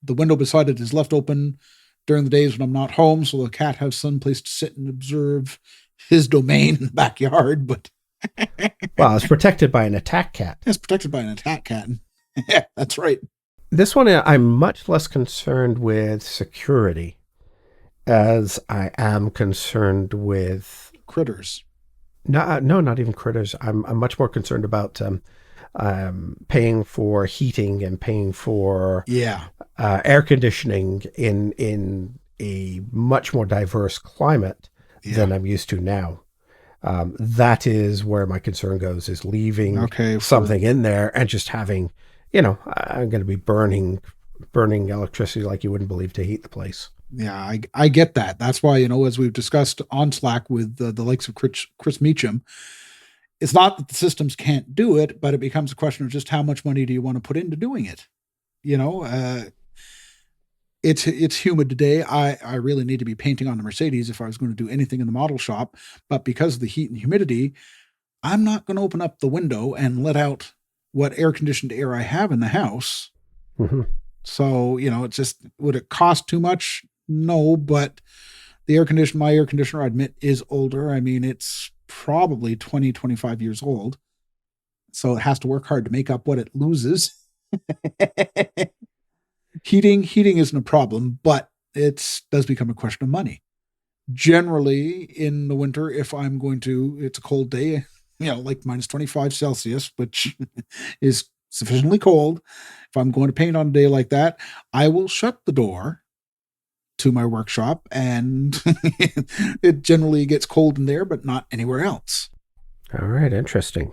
the window beside it is left open during the days when I'm not home. So the cat has some place to sit and observe his domain in the backyard, but well, it's protected by an attack cat. It's protected by an attack cat. Yeah, that's right. This one, I'm much less concerned with security as I am concerned with critters. No, not even critters. I'm much more concerned about paying for heating and paying for air conditioning in a much more diverse climate than I'm used to now. That is where my concern goes, is leaving something in there and just having, I'm going to be burning electricity like you wouldn't believe to heat the place. Yeah, I get that. That's why, as we've discussed on Slack with the likes of Chris Meacham, it's not that the systems can't do it, but it becomes a question of just how much money do you want to put into doing it? It's humid today. I really need to be painting on the Mercedes if I was going to do anything in the model shop, but because of the heat and humidity, I'm not going to open up the window and let out what air-conditioned air I have in the house. Mm-hmm. So, it's just, would it cost too much? No, but my air conditioner, I admit, is older. I mean, it's probably 20, 25 years old. So it has to work hard to make up what it loses. Heating isn't a problem, but it does become a question of money. Generally, in the winter, if I'm going to, it's a cold day, like minus 25 Celsius, which is sufficiently cold. If I'm going to paint on a day like that, I will shut the door to my workshop, and it generally gets cold in there, but not anywhere else. All right, interesting.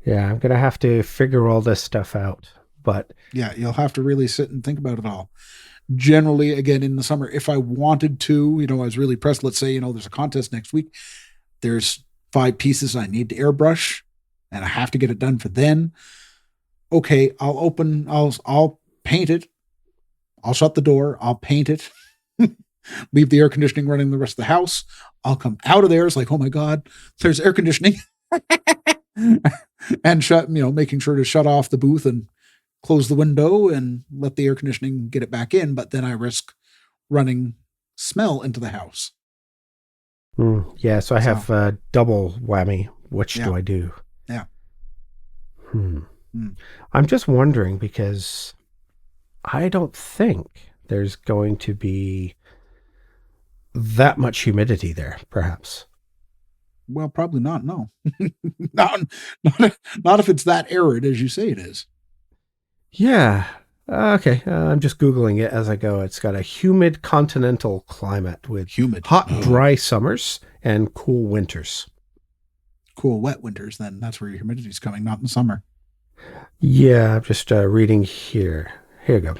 Yeah, I'm going to have to figure all this stuff out, but yeah, you'll have to really sit and think about it all. Generally, again, in the summer, if I wanted to, I was really pressed, let's say, there's a contest next week, there's 5 pieces I need to airbrush, and I have to get it done for then. Okay, I'll paint it. I'll shut the door. I'll paint it. Leave the air conditioning running the rest of the house. I'll come out of there. It's like, oh my God, there's air conditioning. And making sure to shut off the booth and close the window and let the air conditioning get it back in. But then I risk running smell into the house. Yeah, so I have a double whammy. Which do I do? Yeah. I'm just wondering, because I don't think there's going to be that much humidity there, perhaps. Well, probably not. No, not if it's that arid as you say it is. Yeah. Okay. I'm just Googling it as I go. It's got a humid continental climate with hot, dry summers and cool winters. Cool, wet winters, then. That's where your humidity is coming, not in summer. Yeah, I'm just reading here. Here you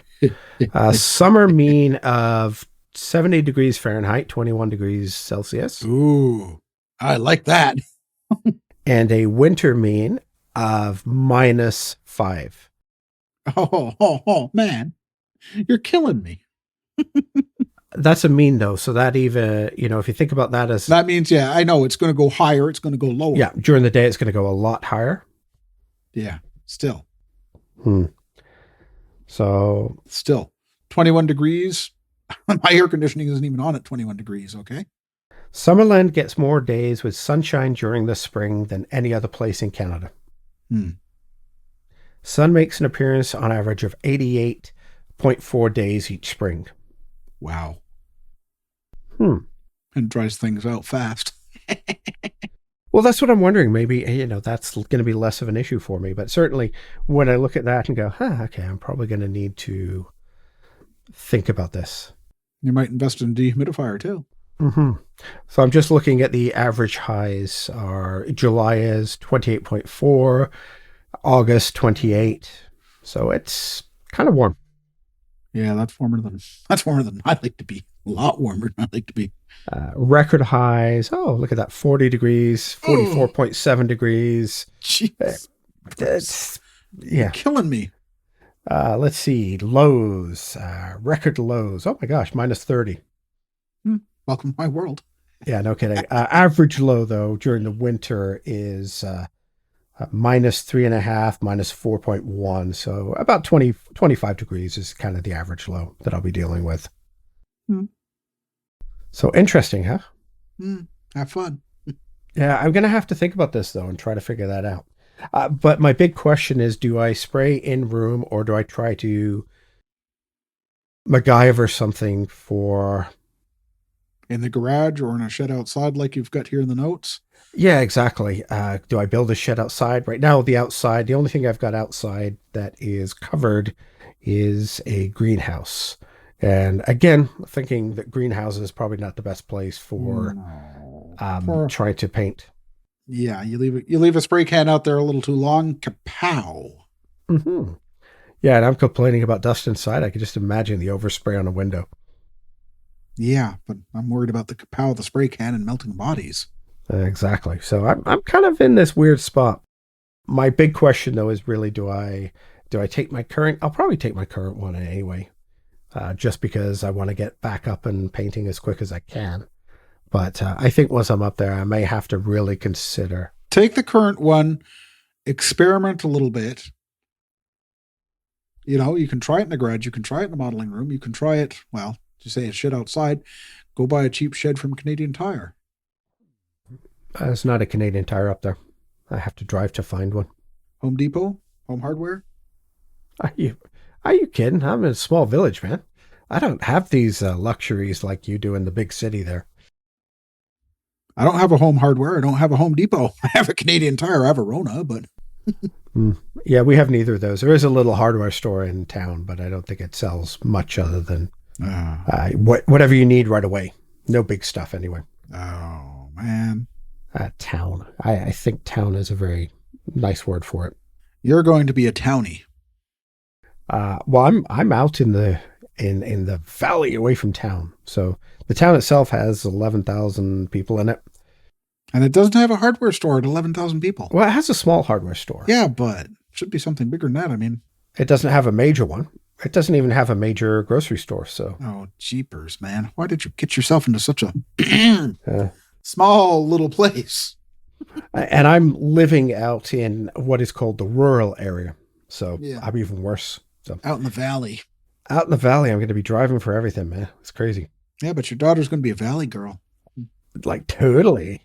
go. Summer mean of 70 degrees Fahrenheit, 21 degrees Celsius. Ooh, I like that. And a winter mean of -5. Oh, man. You're killing me. That's a mean, though. So that even, if you think about that as... That means, yeah, I know. It's going to go higher. It's going to go lower. Yeah, during the day, it's going to go a lot higher. Yeah, still. So... Still. 21 degrees. My air conditioning isn't even on at 21 degrees, okay? Summerland gets more days with sunshine during the spring than any other place in Canada. Sun makes an appearance on average of 88.4 days each spring. Wow. Hmm. And dries things out fast. Well, that's what I'm wondering. Maybe, that's going to be less of an issue for me. But certainly when I look at that and go, okay, I'm probably going to need to think about this. You might invest in a dehumidifier too. Mm-hmm. So I'm just looking at the average highs. July is 28.4, August 28. So it's kind of warm. Yeah, that's warmer than I like to be. A lot warmer than I like to be. Record highs. Oh, look at that. 40 degrees, 44.7 degrees. Jeez. That's, You're killing me. Let's see. Lows. Record lows. Oh my gosh, minus 30. Welcome to my world. Yeah, no kidding. Average low, though, during the winter is minus 3.5, minus 4.1. So about 25 degrees is kind of the average low that I'll be dealing with. So interesting, huh? Have fun. Yeah, I'm going to have to think about this, though, and try to figure that out. But my big question is, do I spray in room or do I try to MacGyver something for... In the garage or in a shed outside like you've got here in the notes? Yeah, exactly. Do I build a shed outside? Right now, the only thing I've got outside that is covered is a greenhouse. And again, thinking that greenhouse is probably not the best place for trying to paint. Yeah, you leave a spray can out there a little too long, kapow. Mm-hmm. Yeah, and I'm complaining about dust inside. I could just imagine the overspray on a window. Yeah, but I'm worried about the kapow of the spray can and melting bodies. Exactly. So I'm kind of in this weird spot. My big question though is really do I take my current? I'll probably take my current one anyway, just because I want to get back up and painting as quick as I can. But I think once I'm up there, I may have to really consider. Take the current one, experiment a little bit. You can try it in the garage. You can try it in the modeling room. You can try it, well, you say a shed outside. Go buy a cheap shed from Canadian Tire. There's not a Canadian Tire up there. I have to drive to find one. Home Depot? Home Hardware? Are you kidding? I'm in a small village, man. I don't have these luxuries like you do in the big city there. I don't have a Home Hardware. I don't have a Home Depot. I have a Canadian Tire. I have a Rona, but... Yeah, we have neither of those. There is a little hardware store in town, but I don't think it sells much other than whatever you need right away. No big stuff anyway. Oh, man. Town. I think town is a very nice word for it. You're going to be a townie. Well, I'm out in the valley away from town. So the town itself has 11,000 people in it. And it doesn't have a hardware store at 11,000 people. Well, it has a small hardware store. Yeah, but it should be something bigger than that. I mean, it doesn't have a major one. It doesn't even have a major grocery store. So, oh, jeepers, man! Why did you get yourself into such a small little place? And I'm living out in what is called the rural area, so yeah. I'm even worse. So out in the valley. Out in the valley, I'm going to be driving for everything, man. It's crazy. Yeah, but your daughter's going to be a valley girl. Like totally.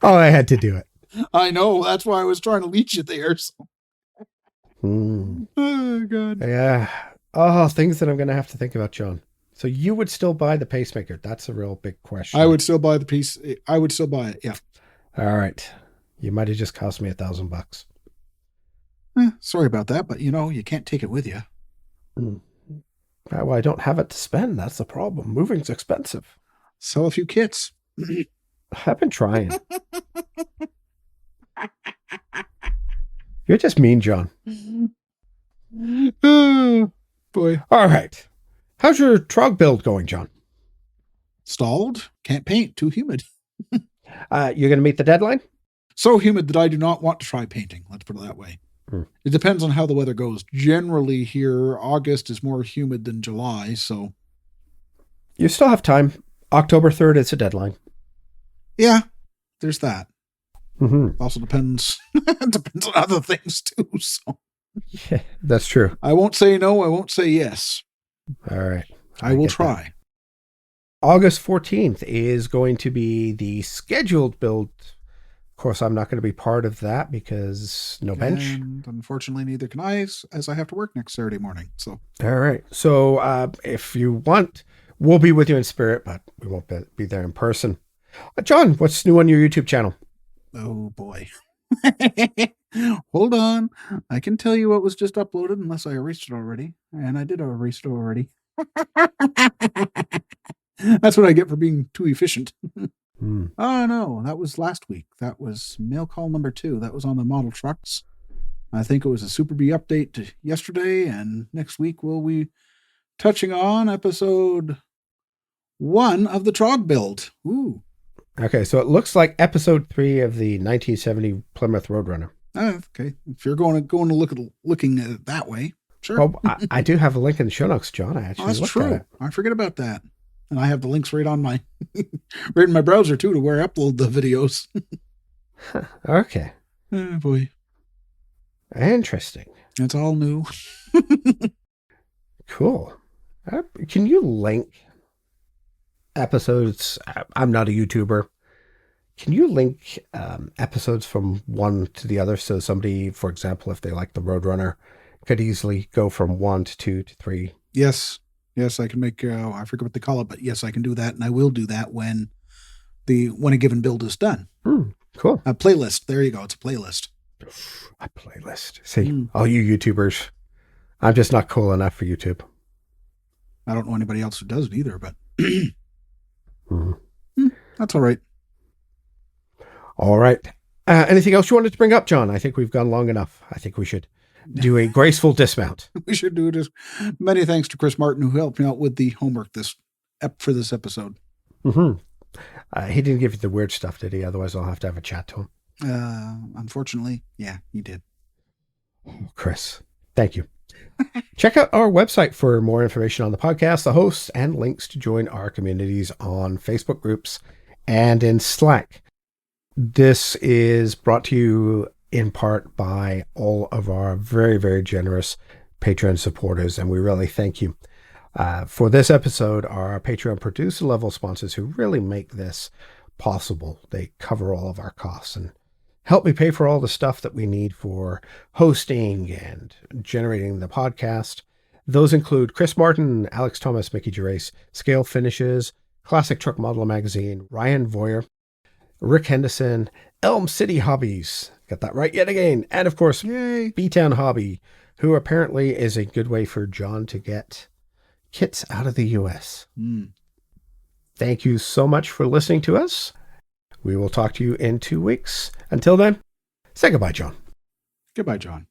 Oh, I had to do it. I know. That's why I was trying to lead you there. So. Oh, God. Yeah. Oh, things that I'm going to have to think about, John. So you would still buy the pacemaker? That's a real big question. I would still buy the piece. I would still buy it. Yeah. All right. You might have just cost me $1,000. Sorry about that, but you can't take it with you. Well, I don't have it to spend. That's the problem. Moving's expensive. Sell a few kits. I've been trying. You're just mean, John. Oh, boy. All right. How's your trog build going, John? Stalled. Can't paint. Too humid. You're going to meet the deadline? So humid that I do not want to try painting. Let's put it that way. It depends on how the weather goes. Generally here, August is more humid than July, so... You still have time. October 3rd is a deadline. Yeah, there's that. Mm-hmm. Also depends on other things too, so... Yeah, that's true. I won't say no, I won't say yes. All right. I will try. August 14th is going to be the scheduled build Of course, I'm not going to be part of that because no bench. And unfortunately, neither can I, as I have to work next Saturday morning. So, All right. So if you want, we'll be with you in spirit, but we won't be there in person. John, what's new on your YouTube channel? oh boy. Hold on. I can tell you what was just uploaded unless I erased it already. And I did erase it already. That's what I get for being too efficient. Oh, no. That was last week. That was mail call number 2. That was on the model trucks. I think it was a Super B update yesterday. And next week we'll be touching on episode 1 of the Trog build. Ooh. Okay, so it looks like episode 3 of the 1970 Plymouth Roadrunner. Okay. If you're going to looking at it that way, sure. Well, I do have a link in the show notes, John. I actually that's looked true. at it. I forget about that. And I have the links right on my right in my browser too to where I upload the videos. Okay. Oh boy. Interesting. It's all new. Cool. Can you link episodes? I'm not a YouTuber. Can you link episodes from one to the other so somebody, for example, if they like the Roadrunner, could easily go from 1 to 2 to 3? Yes, I can make. I forget what they call it, but yes, I can do that, and I will do that when a given build is done. Cool. A playlist. There you go. It's a playlist. A playlist. See, all you YouTubers, I'm just not cool enough for YouTube. I don't know anybody else who does it either, but Mm-hmm. That's all right. All right. Anything else you wanted to bring up, John? I think we've gone long enough. I think we should do a graceful dismount. We should do this. Many thanks to Chris Martin, who helped me out with the homework for this episode. Mm-hmm. He didn't give you the weird stuff, did he? Otherwise, I'll have to have a chat to him. Unfortunately, yeah, he did. Chris, thank you. Check out our website for more information on the podcast, the hosts, and links to join our communities on Facebook groups and in Slack. This is brought to you in part by all of our very, very generous Patreon supporters, and we really thank you. For this episode, our Patreon producer level sponsors who really make this possible. They cover all of our costs and help me pay for all the stuff that we need for hosting and generating the podcast. Those include Chris Martin, Alex Thomas, Mickey Gervais, Scale Finishes, Classic Truck Modeler Magazine, Ryan Voyer, Rick Henderson, Elm City Hobbies, got that right yet again, and of course, B-Town Hobby, who apparently is a good way for John to get kits out of the US. Thank you so much for listening to us. We will talk to you in 2 weeks. Until then, say goodbye, John. Goodbye, John.